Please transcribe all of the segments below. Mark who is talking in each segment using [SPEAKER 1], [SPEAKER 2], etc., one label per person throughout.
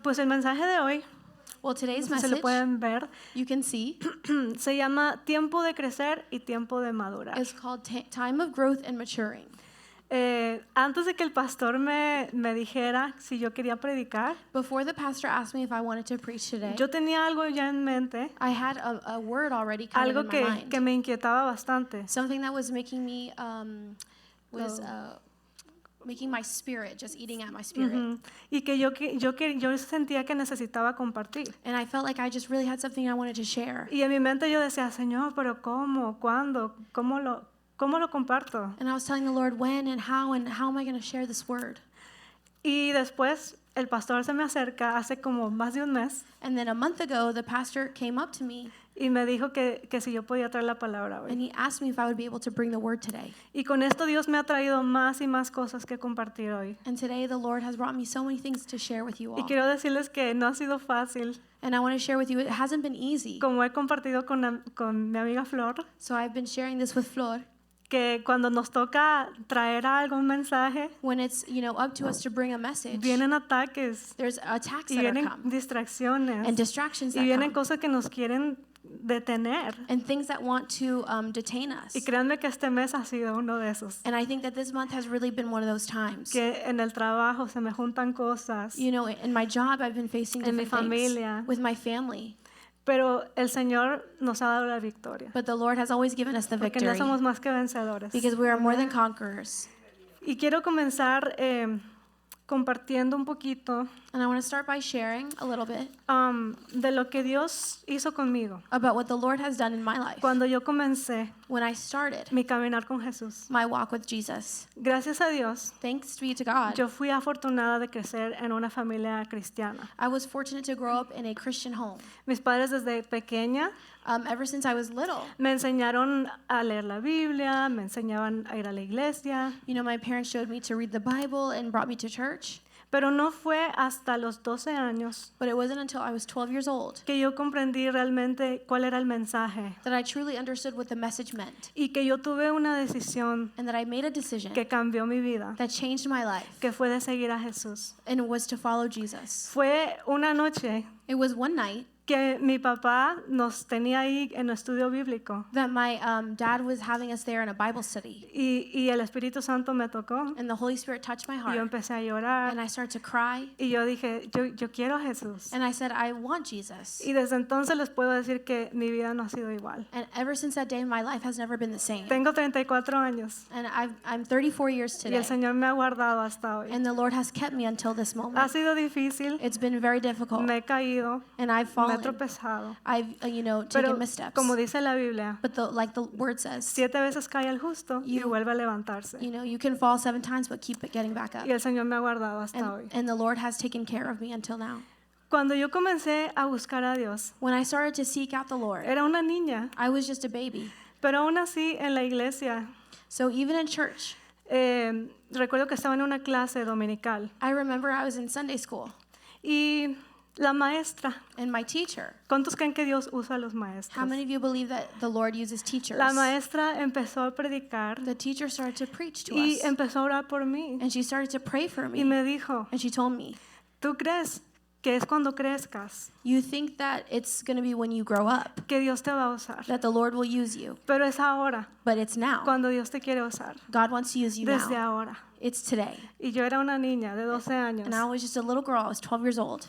[SPEAKER 1] Pues el mensaje de hoy,
[SPEAKER 2] Well, today's
[SPEAKER 1] no sé si lo
[SPEAKER 2] message,
[SPEAKER 1] pueden ver,
[SPEAKER 2] you can see,
[SPEAKER 1] se llama Tiempo de crecer y tiempo de madurar.
[SPEAKER 2] is called Time of Growth and Maturing.
[SPEAKER 1] Antes de que el pastor me dijera si yo quería predicar,
[SPEAKER 2] Before the pastor asked me if I wanted to preach today,
[SPEAKER 1] yo tenía algo ya en mente,
[SPEAKER 2] I had a word already kind of
[SPEAKER 1] algo
[SPEAKER 2] in my
[SPEAKER 1] que
[SPEAKER 2] mind.
[SPEAKER 1] me inquietaba bastante.
[SPEAKER 2] Something that was making me, making my spirit, just eating at my spirit.
[SPEAKER 1] Ujú. Y que yo sentía que necesitaba compartir.
[SPEAKER 2] And I felt like I just really had something I wanted to share.
[SPEAKER 1] Y en mi mente yo decía, Señor, pero ¿cómo? ¿Cuándo? ¿Cómo lo comparto?
[SPEAKER 2] And I was telling the Lord when and how am I going to share this word?
[SPEAKER 1] Y después el pastor se me acerca hace como más de un mes
[SPEAKER 2] And then a month ago, the pastor came up to me
[SPEAKER 1] y me dijo que si yo podía traer la palabra
[SPEAKER 2] and
[SPEAKER 1] hoy.
[SPEAKER 2] he asked me if I would be able to bring the word today.
[SPEAKER 1] Y con esto Dios me ha traído más y más cosas que compartir hoy.
[SPEAKER 2] And today the Lord has brought me so many things to share with you
[SPEAKER 1] Y
[SPEAKER 2] all.
[SPEAKER 1] quiero decirles que no ha sido fácil,
[SPEAKER 2] And I want to share with you, it hasn't been easy.
[SPEAKER 1] como he compartido con mi amiga Flor,
[SPEAKER 2] So I've been sharing this with Flor.
[SPEAKER 1] que cuando nos toca traer algún mensaje,
[SPEAKER 2] When it's, up to us to bring a message,
[SPEAKER 1] vienen ataques
[SPEAKER 2] there's attacks
[SPEAKER 1] y
[SPEAKER 2] that are
[SPEAKER 1] vienen
[SPEAKER 2] come
[SPEAKER 1] distracciones
[SPEAKER 2] and distractions
[SPEAKER 1] y
[SPEAKER 2] that
[SPEAKER 1] vienen
[SPEAKER 2] come
[SPEAKER 1] cosas que nos quieren detener.
[SPEAKER 2] and things that want to detain
[SPEAKER 1] Y
[SPEAKER 2] us.
[SPEAKER 1] créanme que este mes ha sido uno de esos.
[SPEAKER 2] And I think that this month has really been one of those times.
[SPEAKER 1] Que en el trabajo se me juntan cosas,
[SPEAKER 2] In my job, I've been facing
[SPEAKER 1] En mi
[SPEAKER 2] different things
[SPEAKER 1] familia.
[SPEAKER 2] with my family.
[SPEAKER 1] pero el Señor nos ha dado la victoria.
[SPEAKER 2] But the Lord has always given us the
[SPEAKER 1] Porque
[SPEAKER 2] victory
[SPEAKER 1] no somos más que vencedores.
[SPEAKER 2] because we are more than conquerors.
[SPEAKER 1] Y quiero comenzar compartiendo un poquito
[SPEAKER 2] And I want to start by sharing a little bit
[SPEAKER 1] de lo que Dios hizo conmigo
[SPEAKER 2] about what the Lord has done in my life
[SPEAKER 1] cuando yo comencé
[SPEAKER 2] when I started
[SPEAKER 1] mi caminar con Jesús.
[SPEAKER 2] my walk with Jesus.
[SPEAKER 1] Gracias a Dios,
[SPEAKER 2] Thanks be to God,
[SPEAKER 1] yo fui afortunada de crecer en una familia cristiana.
[SPEAKER 2] I was fortunate to grow up in a Christian home.
[SPEAKER 1] Mis padres desde pequeña
[SPEAKER 2] Ever since I was little,
[SPEAKER 1] me enseñaron a leer la Biblia, me enseñaban a ir a la iglesia,
[SPEAKER 2] my parents showed me to read the Bible and brought me to church.
[SPEAKER 1] pero no fue hasta los 12 años
[SPEAKER 2] But it wasn't until I was 12 years old
[SPEAKER 1] que yo comprendí realmente cuál era el mensaje
[SPEAKER 2] that I truly understood what the message meant
[SPEAKER 1] y que yo tuve una decisión
[SPEAKER 2] and that I made a decision
[SPEAKER 1] que cambió mi vida,
[SPEAKER 2] that changed my life
[SPEAKER 1] que fue de seguir a Jesús.
[SPEAKER 2] and it was to follow Jesus.
[SPEAKER 1] Fue una noche
[SPEAKER 2] It was one night
[SPEAKER 1] que mi papá nos tenía ahí en estudio bíblico
[SPEAKER 2] that my dad was having us there in a Bible study,
[SPEAKER 1] y el Espíritu Santo me tocó
[SPEAKER 2] and the Holy Spirit touched my
[SPEAKER 1] y yo
[SPEAKER 2] heart,
[SPEAKER 1] empecé a llorar
[SPEAKER 2] and I started to cry,
[SPEAKER 1] y yo dije, yo quiero a Jesús.
[SPEAKER 2] and I said, I want Jesus.
[SPEAKER 1] Y desde entonces les puedo decir que mi vida no ha sido igual.
[SPEAKER 2] And ever since that day, my life has never been the same.
[SPEAKER 1] Tengo 34 años
[SPEAKER 2] And I'm 34 years
[SPEAKER 1] y
[SPEAKER 2] today,
[SPEAKER 1] el Señor me ha guardado hasta hoy.
[SPEAKER 2] and the Lord has kept me until this
[SPEAKER 1] Ha
[SPEAKER 2] moment.
[SPEAKER 1] sido difícil,
[SPEAKER 2] It's been very difficult,
[SPEAKER 1] me he caído,
[SPEAKER 2] and I've
[SPEAKER 1] me he
[SPEAKER 2] fallen.
[SPEAKER 1] tropezado,
[SPEAKER 2] I've,
[SPEAKER 1] pero
[SPEAKER 2] taken missteps.
[SPEAKER 1] como dice la Biblia,
[SPEAKER 2] But like the word says,
[SPEAKER 1] 7 veces cae el justo y
[SPEAKER 2] You-
[SPEAKER 1] vuelve a levantarse.
[SPEAKER 2] you can fall 7 times, but keep getting back up.
[SPEAKER 1] Y el Señor me ha guardado hasta hoy.
[SPEAKER 2] And the Lord has taken care of me until now.
[SPEAKER 1] Cuando yo comencé a buscar a Dios,
[SPEAKER 2] When I started to seek out the Lord,
[SPEAKER 1] era una niña,
[SPEAKER 2] I was just a baby.
[SPEAKER 1] pero aún así en la iglesia,
[SPEAKER 2] So even in church,
[SPEAKER 1] recuerdo que estaba en una clase dominical
[SPEAKER 2] I remember I was in Sunday school,
[SPEAKER 1] y la maestra,
[SPEAKER 2] and my teacher,
[SPEAKER 1] ¿cuántos creen que Dios usa a los
[SPEAKER 2] how
[SPEAKER 1] maestros?
[SPEAKER 2] many of you believe that the Lord uses teachers?
[SPEAKER 1] La maestra empezó a predicar
[SPEAKER 2] The teacher started to preach to
[SPEAKER 1] y
[SPEAKER 2] us,
[SPEAKER 1] empezó a orar por mí
[SPEAKER 2] and she started to pray for
[SPEAKER 1] y
[SPEAKER 2] me,
[SPEAKER 1] me dijo,
[SPEAKER 2] and she told me,
[SPEAKER 1] ¿tú crees que es cuando crezcas
[SPEAKER 2] you think that it's going to be when you grow up,
[SPEAKER 1] que Dios te va a usar?
[SPEAKER 2] that the Lord will use you,
[SPEAKER 1] Pero es ahora,
[SPEAKER 2] but it's now.
[SPEAKER 1] cuando Dios te quiere usar,
[SPEAKER 2] God wants to use you
[SPEAKER 1] desde
[SPEAKER 2] now.
[SPEAKER 1] ahora.
[SPEAKER 2] It's today.
[SPEAKER 1] Y yo era una niña de 12 años.
[SPEAKER 2] And I was just a little girl. I was 12 years old.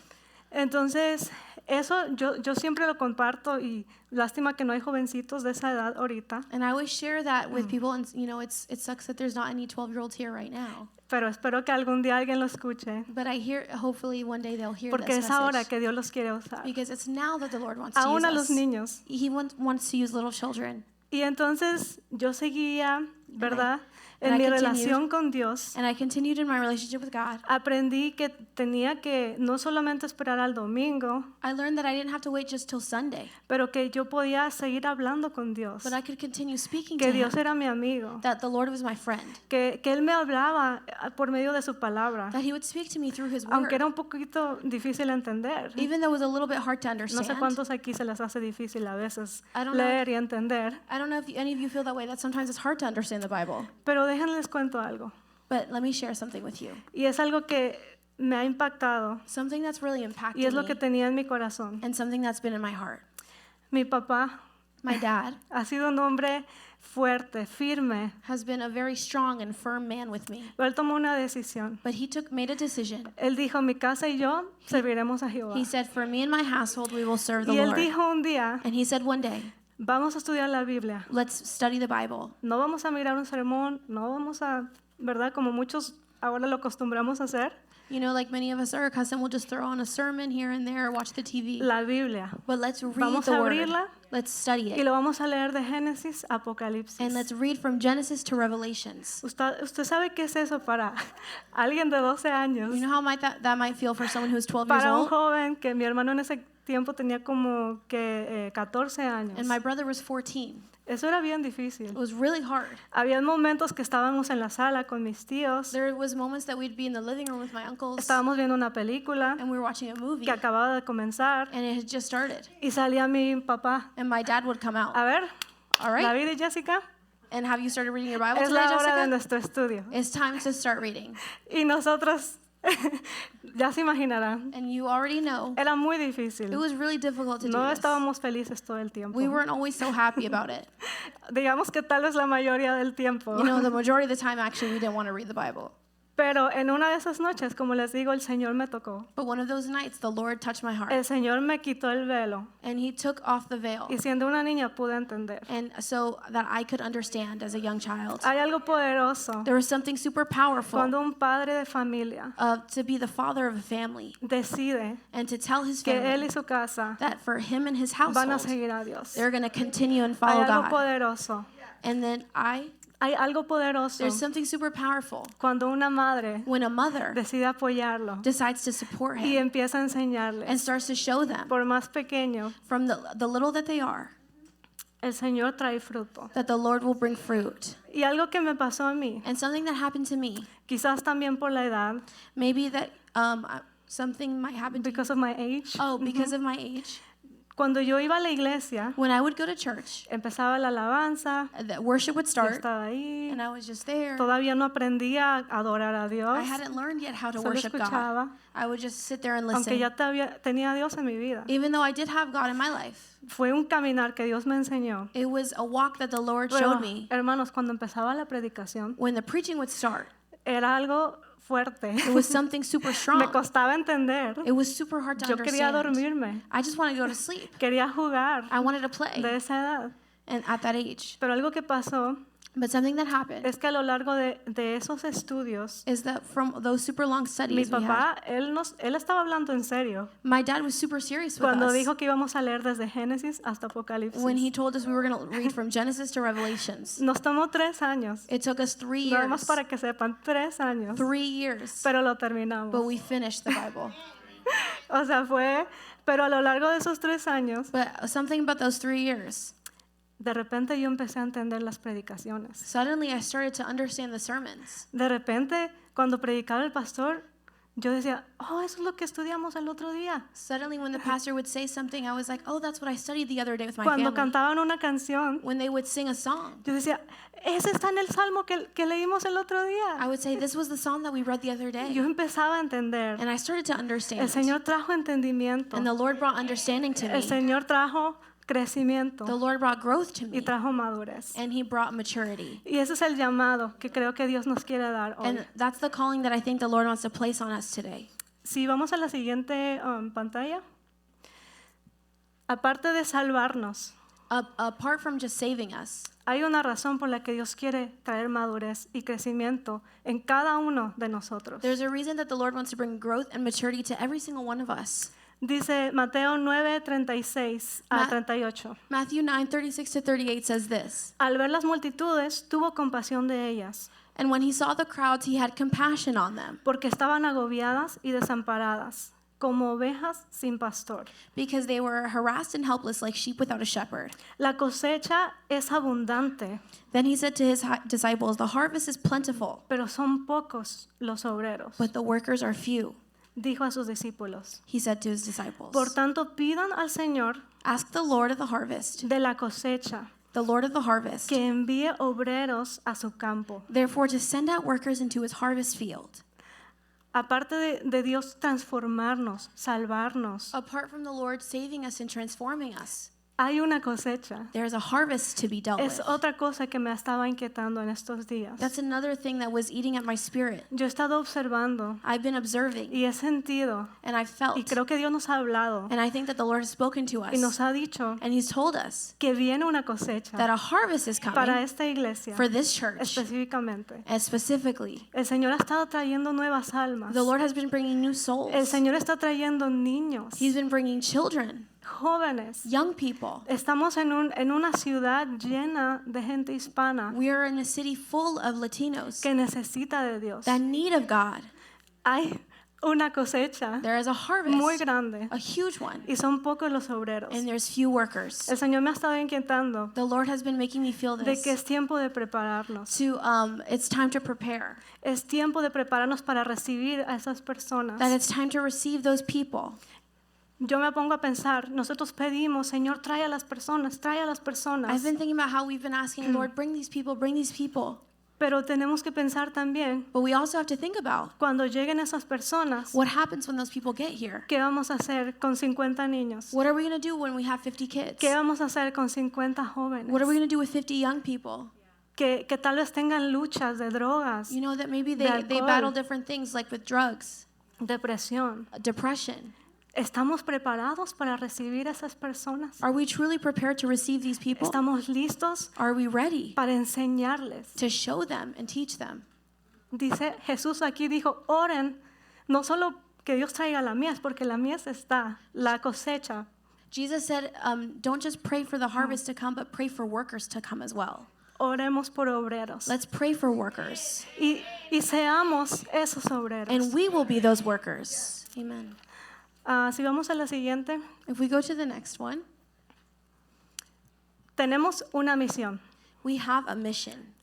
[SPEAKER 1] Entonces, eso yo siempre lo comparto y lástima que no hay jovencitos de esa edad ahorita,
[SPEAKER 2] And I always share that with people. And, it sucks that there's not any 12-year-olds here right now.
[SPEAKER 1] pero espero que algún día alguien lo escuche,
[SPEAKER 2] But hopefully one day they'll hear
[SPEAKER 1] porque
[SPEAKER 2] this
[SPEAKER 1] es ahora
[SPEAKER 2] message.
[SPEAKER 1] que Dios los quiere usar.
[SPEAKER 2] Because it's now that the Lord wants to
[SPEAKER 1] Aún
[SPEAKER 2] use
[SPEAKER 1] a los
[SPEAKER 2] us.
[SPEAKER 1] niños.
[SPEAKER 2] He wants to use little children.
[SPEAKER 1] Y entonces yo seguía, ¿verdad?
[SPEAKER 2] and
[SPEAKER 1] En
[SPEAKER 2] I
[SPEAKER 1] mi
[SPEAKER 2] continued.
[SPEAKER 1] relación con Dios,
[SPEAKER 2] And I continued in my relationship with God.
[SPEAKER 1] aprendí que tenía que no solamente esperar al domingo,
[SPEAKER 2] I learned that I didn't have to wait just till Sunday,
[SPEAKER 1] pero que yo podía seguir hablando con Dios,
[SPEAKER 2] but I could continue speaking to
[SPEAKER 1] que
[SPEAKER 2] Him,
[SPEAKER 1] Dios era mi amigo,
[SPEAKER 2] that the Lord was my friend,
[SPEAKER 1] que Él me hablaba por medio de su palabra,
[SPEAKER 2] that He would speak to me through His
[SPEAKER 1] aunque
[SPEAKER 2] word,
[SPEAKER 1] era un poquito difícil entender.
[SPEAKER 2] even though it was a little bit hard to
[SPEAKER 1] No sé
[SPEAKER 2] understand.
[SPEAKER 1] cuántos aquí se les hace difícil a veces
[SPEAKER 2] I don't know.
[SPEAKER 1] leer y entender,
[SPEAKER 2] I don't know if any of you feel that way, that sometimes it's hard to understand the Bible.
[SPEAKER 1] pero déjenles cuento algo.
[SPEAKER 2] But let me share something with you.
[SPEAKER 1] Y es algo que me ha impactado
[SPEAKER 2] something that's really
[SPEAKER 1] y
[SPEAKER 2] impacted
[SPEAKER 1] es lo que
[SPEAKER 2] me,
[SPEAKER 1] tenía en mi corazón.
[SPEAKER 2] and something that's been in my heart.
[SPEAKER 1] Mi papá
[SPEAKER 2] My dad
[SPEAKER 1] ha sido un hombre fuerte, firme,
[SPEAKER 2] has been a very strong and firm man with me,
[SPEAKER 1] pero él tomó una decisión.
[SPEAKER 2] but he made a decision.
[SPEAKER 1] Él dijo, mi casa y yo serviremos a Jehová.
[SPEAKER 2] He said, for me and my household, we will serve the
[SPEAKER 1] Y él
[SPEAKER 2] Lord.
[SPEAKER 1] dijo un día,
[SPEAKER 2] And he said one day,
[SPEAKER 1] vamos a estudiar la Biblia.
[SPEAKER 2] let's study the Bible.
[SPEAKER 1] No vamos a mirar un sermón, no vamos a, ¿verdad? Como muchos ahora lo acostumbramos a hacer.
[SPEAKER 2] You know, like many of us are accustomed, we'll just throw on a sermon here and there, watch the TV.
[SPEAKER 1] La Biblia.
[SPEAKER 2] But let's read
[SPEAKER 1] Vamos
[SPEAKER 2] the
[SPEAKER 1] a
[SPEAKER 2] word.
[SPEAKER 1] abrirla
[SPEAKER 2] Let's study
[SPEAKER 1] y
[SPEAKER 2] it.
[SPEAKER 1] lo vamos a leer de Génesis a
[SPEAKER 2] And
[SPEAKER 1] Apocalipsis.
[SPEAKER 2] let's read from Genesis to Revelations.
[SPEAKER 1] Usted sabe qué es eso para alguien de 12 años,
[SPEAKER 2] You know how that might feel for someone who's 12 years
[SPEAKER 1] para un
[SPEAKER 2] old?
[SPEAKER 1] joven que mi hermano en ese tiempo tenía como que 14 años.
[SPEAKER 2] And my brother was 14.
[SPEAKER 1] Eso era bien difícil.
[SPEAKER 2] It was really hard.
[SPEAKER 1] Había momentos que estábamos en la sala con mis tíos,
[SPEAKER 2] There was moments that we'd be in the living room with my uncles,
[SPEAKER 1] estábamos viendo una película
[SPEAKER 2] and we were watching a movie,
[SPEAKER 1] que acababa de comenzar
[SPEAKER 2] and it had just started.
[SPEAKER 1] y salía mi papá.
[SPEAKER 2] And my dad would come out.
[SPEAKER 1] A ver,
[SPEAKER 2] All right.
[SPEAKER 1] David y Jessica,
[SPEAKER 2] And have you started reading your Bible
[SPEAKER 1] es
[SPEAKER 2] today,
[SPEAKER 1] la hora de
[SPEAKER 2] Jessica?
[SPEAKER 1] nuestro estudio.
[SPEAKER 2] It's time to start reading.
[SPEAKER 1] Y nosotros, ya se imaginarán,
[SPEAKER 2] And you already know,
[SPEAKER 1] era muy difícil.
[SPEAKER 2] it was really difficult to do
[SPEAKER 1] No
[SPEAKER 2] this.
[SPEAKER 1] estábamos felices todo el tiempo.
[SPEAKER 2] We weren't always so happy about it.
[SPEAKER 1] Digamos que tal vez la mayoría del tiempo.
[SPEAKER 2] You know, the majority of the time, actually, we didn't want to read the Bible.
[SPEAKER 1] Pero en una de esas noches, como les digo, el Señor me tocó.
[SPEAKER 2] But one of those nights, the Lord touched my heart,
[SPEAKER 1] El Señor me quitó el velo.
[SPEAKER 2] and He took off the veil,
[SPEAKER 1] Y siendo una niña pude entender.
[SPEAKER 2] and so that I could understand as a young child.
[SPEAKER 1] Hay algo poderoso
[SPEAKER 2] There was something super powerful
[SPEAKER 1] cuando un padre de familia
[SPEAKER 2] to be the father of a family
[SPEAKER 1] decide
[SPEAKER 2] and to tell his
[SPEAKER 1] que él
[SPEAKER 2] family
[SPEAKER 1] y su casa
[SPEAKER 2] that for him and his
[SPEAKER 1] van a
[SPEAKER 2] household,
[SPEAKER 1] seguir a Dios.
[SPEAKER 2] they're going to continue and
[SPEAKER 1] Hay
[SPEAKER 2] follow
[SPEAKER 1] algo
[SPEAKER 2] God.
[SPEAKER 1] poderoso.
[SPEAKER 2] And then
[SPEAKER 1] Hay algo poderoso
[SPEAKER 2] there's something super powerful
[SPEAKER 1] cuando una madre
[SPEAKER 2] when a mother
[SPEAKER 1] decide apoyarlo
[SPEAKER 2] decides to support
[SPEAKER 1] y
[SPEAKER 2] him
[SPEAKER 1] empieza a
[SPEAKER 2] and
[SPEAKER 1] enseñarles.
[SPEAKER 2] starts to show them
[SPEAKER 1] Por más pequeño,
[SPEAKER 2] from the little that they are,
[SPEAKER 1] el Señor trae fruto.
[SPEAKER 2] that the Lord will bring fruit.
[SPEAKER 1] Y algo que me pasó a mí,
[SPEAKER 2] And something that happened to me,
[SPEAKER 1] quizás también por la edad,
[SPEAKER 2] maybe that something might happen to you.
[SPEAKER 1] because of my age.
[SPEAKER 2] Oh, because of my age.
[SPEAKER 1] Cuando yo iba a la iglesia,
[SPEAKER 2] When I would go to church,
[SPEAKER 1] empezaba la alabanza,
[SPEAKER 2] the worship would
[SPEAKER 1] yo
[SPEAKER 2] start,
[SPEAKER 1] estaba ahí,
[SPEAKER 2] and I was just there.
[SPEAKER 1] todavía no aprendía a adorar a Dios,
[SPEAKER 2] I hadn't learned yet how to
[SPEAKER 1] solo
[SPEAKER 2] worship God.
[SPEAKER 1] escuchaba,
[SPEAKER 2] I would just sit there and
[SPEAKER 1] aunque
[SPEAKER 2] listen.
[SPEAKER 1] ya tenía a Dios en mi vida.
[SPEAKER 2] Even though I did have God in my life,
[SPEAKER 1] Fue un caminar que Dios me enseñó.
[SPEAKER 2] it was a walk that the Lord
[SPEAKER 1] Pero,
[SPEAKER 2] showed me.
[SPEAKER 1] hermanos, cuando empezaba la predicación,
[SPEAKER 2] When the preaching would start,
[SPEAKER 1] era algo fuerte.
[SPEAKER 2] it was something super
[SPEAKER 1] Me
[SPEAKER 2] strong.
[SPEAKER 1] costaba entender.
[SPEAKER 2] It was super hard to
[SPEAKER 1] Yo quería
[SPEAKER 2] understand.
[SPEAKER 1] dormirme,
[SPEAKER 2] I just wanted to go to sleep.
[SPEAKER 1] quería jugar
[SPEAKER 2] I wanted to play,
[SPEAKER 1] de esa edad.
[SPEAKER 2] and at that age.
[SPEAKER 1] Pero algo que pasó
[SPEAKER 2] But something that happened
[SPEAKER 1] es que a lo largo de esos estudios,
[SPEAKER 2] is that from those super long
[SPEAKER 1] mi
[SPEAKER 2] studies we had,
[SPEAKER 1] papá, él estaba hablando en serio.
[SPEAKER 2] my dad was super serious with
[SPEAKER 1] Cuando
[SPEAKER 2] us
[SPEAKER 1] dijo que íbamos a leer desde Génesis hasta Apocalipsis.
[SPEAKER 2] when he told us we were going to read from Genesis to Revelations.
[SPEAKER 1] Nos tomó 3 años.
[SPEAKER 2] It took us 3
[SPEAKER 1] Nada más
[SPEAKER 2] years.
[SPEAKER 1] para que sepan, 3 años.
[SPEAKER 2] 3 years.
[SPEAKER 1] Pero lo
[SPEAKER 2] But
[SPEAKER 1] terminamos.
[SPEAKER 2] we finished the Bible.
[SPEAKER 1] O sea, pero a lo largo de esos 3 años,
[SPEAKER 2] But something about those 3 years,
[SPEAKER 1] de repente yo empecé a entender las predicaciones.
[SPEAKER 2] suddenly I started to understand the sermons.
[SPEAKER 1] De repente, cuando predicaba el pastor, yo decía, oh, eso es lo que estudiamos el otro día.
[SPEAKER 2] Suddenly when the pastor would say something, I was like, oh, that's what I studied the other day with my
[SPEAKER 1] Cuando
[SPEAKER 2] family.
[SPEAKER 1] cantaban una canción,
[SPEAKER 2] When they would sing a song,
[SPEAKER 1] yo decía, ese está en el salmo que leímos el otro
[SPEAKER 2] I
[SPEAKER 1] día.
[SPEAKER 2] would say, this was the song that we read the other
[SPEAKER 1] Yo
[SPEAKER 2] day.
[SPEAKER 1] empezaba a entender.
[SPEAKER 2] And I started to
[SPEAKER 1] El
[SPEAKER 2] understand.
[SPEAKER 1] Señor trajo entendimiento.
[SPEAKER 2] And the Lord brought understanding to
[SPEAKER 1] El
[SPEAKER 2] me.
[SPEAKER 1] Señor trajo crecimiento
[SPEAKER 2] The Lord brought growth to
[SPEAKER 1] y
[SPEAKER 2] me.
[SPEAKER 1] trajo madurez.
[SPEAKER 2] And He brought maturity.
[SPEAKER 1] Y ese es el llamado que creo que Dios nos quiere dar hoy.
[SPEAKER 2] And that's the calling that I think the Lord wants to place on us today.
[SPEAKER 1] Si vamos a la siguiente pantalla, aparte de salvarnos,
[SPEAKER 2] Apart from just saving us,
[SPEAKER 1] hay una razón por la que Dios quiere traer madurez y crecimiento en cada uno de nosotros.
[SPEAKER 2] there's a reason that the Lord wants to bring growth and maturity to every single one of us.
[SPEAKER 1] Dice Mateo 9:36 a 38.
[SPEAKER 2] Matthew 9:36 to 38 says this.
[SPEAKER 1] Al ver las multitudes, tuvo compasión de ellas,
[SPEAKER 2] And when He saw the crowds, He had compassion on them,
[SPEAKER 1] porque estaban agobiadas y desamparadas, como ovejas sin pastor.
[SPEAKER 2] because they were harassed and helpless like sheep without a shepherd.
[SPEAKER 1] La cosecha es abundante,
[SPEAKER 2] Then He said to His disciples, the harvest is plentiful,
[SPEAKER 1] pero son pocos los obreros.
[SPEAKER 2] but the workers are few.
[SPEAKER 1] Dijo a sus discípulos.
[SPEAKER 2] He said to His disciples,
[SPEAKER 1] Por tanto, pidan al Señor
[SPEAKER 2] ask the Lord of the harvest,
[SPEAKER 1] de la cosecha
[SPEAKER 2] the Lord of the harvest,
[SPEAKER 1] que envíe obreros a su campo.
[SPEAKER 2] therefore to send out workers into His harvest field.
[SPEAKER 1] aparte de Dios transformarnos, salvarnos,
[SPEAKER 2] apart from the Lord saving us and transforming us,
[SPEAKER 1] hay una cosecha.
[SPEAKER 2] there is a harvest to be dealt
[SPEAKER 1] Es
[SPEAKER 2] with.
[SPEAKER 1] otra cosa que me estaba inquietando en estos días.
[SPEAKER 2] That's another thing that was eating at my spirit.
[SPEAKER 1] Yo he estado observando
[SPEAKER 2] I've been observing
[SPEAKER 1] y he sentido,
[SPEAKER 2] and I've
[SPEAKER 1] y
[SPEAKER 2] felt,
[SPEAKER 1] creo que Dios nos ha hablado
[SPEAKER 2] and I think that the Lord has spoken to
[SPEAKER 1] y nos
[SPEAKER 2] us,
[SPEAKER 1] ha dicho
[SPEAKER 2] and He's told us
[SPEAKER 1] que viene una cosecha
[SPEAKER 2] that a harvest is
[SPEAKER 1] para
[SPEAKER 2] coming
[SPEAKER 1] esta iglesia
[SPEAKER 2] for this church,
[SPEAKER 1] específicamente.
[SPEAKER 2] and specifically,
[SPEAKER 1] El Señor ha estado trayendo nuevas almas.
[SPEAKER 2] the Lord has been bringing new
[SPEAKER 1] El
[SPEAKER 2] souls.
[SPEAKER 1] Señor está trayendo niños,
[SPEAKER 2] He's been bringing children,
[SPEAKER 1] jóvenes.
[SPEAKER 2] young people.
[SPEAKER 1] Estamos en una ciudad llena de gente hispana
[SPEAKER 2] We are in a city full of Latinos
[SPEAKER 1] que necesita de Dios.
[SPEAKER 2] that need of God.
[SPEAKER 1] Hay una cosecha
[SPEAKER 2] There is a
[SPEAKER 1] muy
[SPEAKER 2] harvest,
[SPEAKER 1] grande
[SPEAKER 2] a huge one,
[SPEAKER 1] y son pocos los obreros.
[SPEAKER 2] and there's few workers.
[SPEAKER 1] El Señor me ha estado inquietando
[SPEAKER 2] The Lord has been making me feel
[SPEAKER 1] de
[SPEAKER 2] this.
[SPEAKER 1] que es tiempo de prepararnos.
[SPEAKER 2] It's time to prepare.
[SPEAKER 1] Es tiempo de prepararnos para recibir a esas personas.
[SPEAKER 2] That it's time to receive those people.
[SPEAKER 1] Yo me pongo a pensar, nosotros pedimos, Señor, trae a las personas, trae a las
[SPEAKER 2] I've
[SPEAKER 1] personas.
[SPEAKER 2] been thinking about how we've been asking, Lord, bring these people, bring these people.
[SPEAKER 1] Pero tenemos que pensar también,
[SPEAKER 2] But we also have to think about
[SPEAKER 1] cuando lleguen esas personas,
[SPEAKER 2] what happens when those people get here.
[SPEAKER 1] ¿qué vamos a hacer con 50 niños?
[SPEAKER 2] What are we going to do when we have 50 kids?
[SPEAKER 1] ¿Qué vamos a hacer con 50 jóvenes?
[SPEAKER 2] What are we going to do with 50 young people?
[SPEAKER 1] Que tal vez tengan luchas de drogas,
[SPEAKER 2] You know, that maybe
[SPEAKER 1] De
[SPEAKER 2] they
[SPEAKER 1] alcohol.
[SPEAKER 2] battle different things like with drugs,
[SPEAKER 1] depresión.
[SPEAKER 2] depression.
[SPEAKER 1] ¿Estamos preparados para recibir a esas personas?
[SPEAKER 2] Are we truly prepared to receive these people?
[SPEAKER 1] ¿Estamos listos
[SPEAKER 2] Are we ready
[SPEAKER 1] para enseñarles?
[SPEAKER 2] to show them and teach them?
[SPEAKER 1] Dice Jesús aquí, dijo, oren, no solo que Dios traiga la mies, porque la mies está, la cosecha.
[SPEAKER 2] Jesus said, don't just pray for the harvest to come, but pray for workers to come as well.
[SPEAKER 1] Oremos por obreros.
[SPEAKER 2] Let's pray for workers,
[SPEAKER 1] Y seamos esos obreros.
[SPEAKER 2] and we will be those workers. Amen.
[SPEAKER 1] Si vamos a la siguiente,
[SPEAKER 2] If we go to the next one,
[SPEAKER 1] tenemos una misión.
[SPEAKER 2] we have a mission.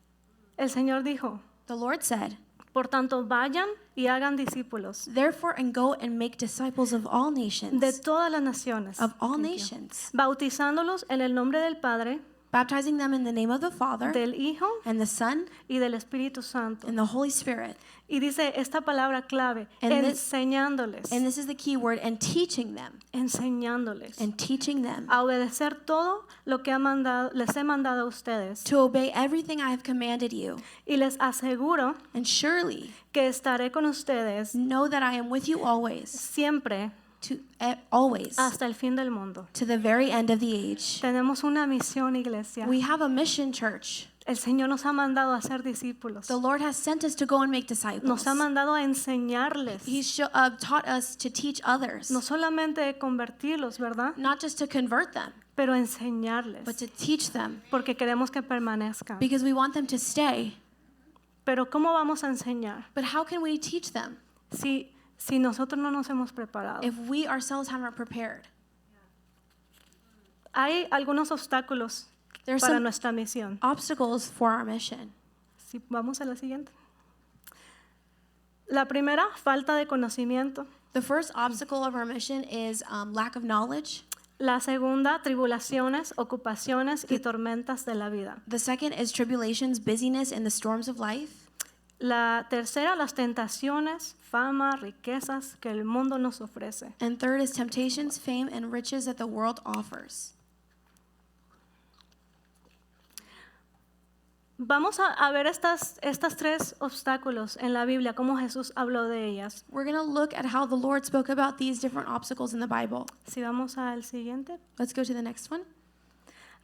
[SPEAKER 1] El Señor dijo,
[SPEAKER 2] The Lord said,
[SPEAKER 1] por tanto, vayan y hagan discípulos
[SPEAKER 2] therefore, and go and make disciples of all
[SPEAKER 1] de
[SPEAKER 2] nations,
[SPEAKER 1] todas las naciones,
[SPEAKER 2] of all nations,
[SPEAKER 1] bautizándolos en el nombre del Padre,
[SPEAKER 2] baptizing them in the name of the Father
[SPEAKER 1] del Hijo
[SPEAKER 2] and the Son
[SPEAKER 1] y del Espíritu Santo.
[SPEAKER 2] and the Holy Spirit.
[SPEAKER 1] Y dice esta palabra clave,
[SPEAKER 2] And this-
[SPEAKER 1] enseñándoles,
[SPEAKER 2] And this is the key word, and teaching them,
[SPEAKER 1] enseñándoles
[SPEAKER 2] and teaching them
[SPEAKER 1] a obedecer todo lo que les he mandado a ustedes.
[SPEAKER 2] to obey everything I have commanded you.
[SPEAKER 1] Y les aseguro
[SPEAKER 2] And surely
[SPEAKER 1] que estaré con ustedes
[SPEAKER 2] know that I am with you always,
[SPEAKER 1] siempre
[SPEAKER 2] always,
[SPEAKER 1] hasta el fin del mundo.
[SPEAKER 2] to the very end of the age.
[SPEAKER 1] Tenemos una misión, iglesia.
[SPEAKER 2] We have a mission, church.
[SPEAKER 1] El Señor nos ha mandado a ser discípulos.
[SPEAKER 2] The Lord has sent us to go and make disciples.
[SPEAKER 1] Nos ha mandado a enseñarles.
[SPEAKER 2] He's taught us to teach others,
[SPEAKER 1] No solamente convertirlos, ¿verdad?
[SPEAKER 2] not just to convert them,
[SPEAKER 1] Pero enseñarles.
[SPEAKER 2] but to teach them,
[SPEAKER 1] Porque queremos que permanezcan.
[SPEAKER 2] because we want them to stay.
[SPEAKER 1] Pero ¿cómo vamos a enseñar
[SPEAKER 2] But how can we teach them
[SPEAKER 1] si nosotros no nos hemos preparado?
[SPEAKER 2] if we ourselves haven't prepared?
[SPEAKER 1] Hay algunos obstáculos
[SPEAKER 2] There's
[SPEAKER 1] para
[SPEAKER 2] some
[SPEAKER 1] nuestra misión.
[SPEAKER 2] obstacles for our mission.
[SPEAKER 1] Si vamos a la siguiente. La primera, falta de conocimiento.
[SPEAKER 2] The first obstacle of our mission is lack of knowledge.
[SPEAKER 1] La segunda, tribulaciones, ocupaciones y tormentas de la vida.
[SPEAKER 2] The second is tribulations, busyness, and the storms of life.
[SPEAKER 1] La tercera, las tentaciones, fama, riquezas que el mundo nos ofrece.
[SPEAKER 2] And third is temptations, fame, and riches that the world offers.
[SPEAKER 1] Vamos a ver estas tres obstáculos en la Biblia, cómo Jesús habló de ellas.
[SPEAKER 2] We're going to look at how the Lord spoke about these different obstacles in the Bible.
[SPEAKER 1] Si vamos al siguiente.
[SPEAKER 2] Let's go to the next one.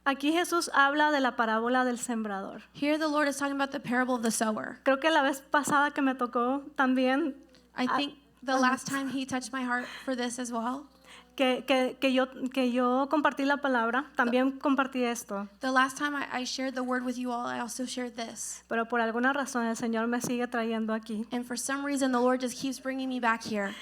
[SPEAKER 1] Aquí Jesús habla de la parábola del sembrador.
[SPEAKER 2] Here the Lord is talking about the parable of the sower.
[SPEAKER 1] Creo que la vez pasada que me tocó también
[SPEAKER 2] I think the last time he touched my heart for this as well.
[SPEAKER 1] que yo compartí la palabra, también compartí esto,
[SPEAKER 2] The last time I shared the word with you all, I also shared this.
[SPEAKER 1] pero por alguna razón el Señor me sigue trayendo aquí.
[SPEAKER 2] And for some reason, the Lord just keeps bringing me back here.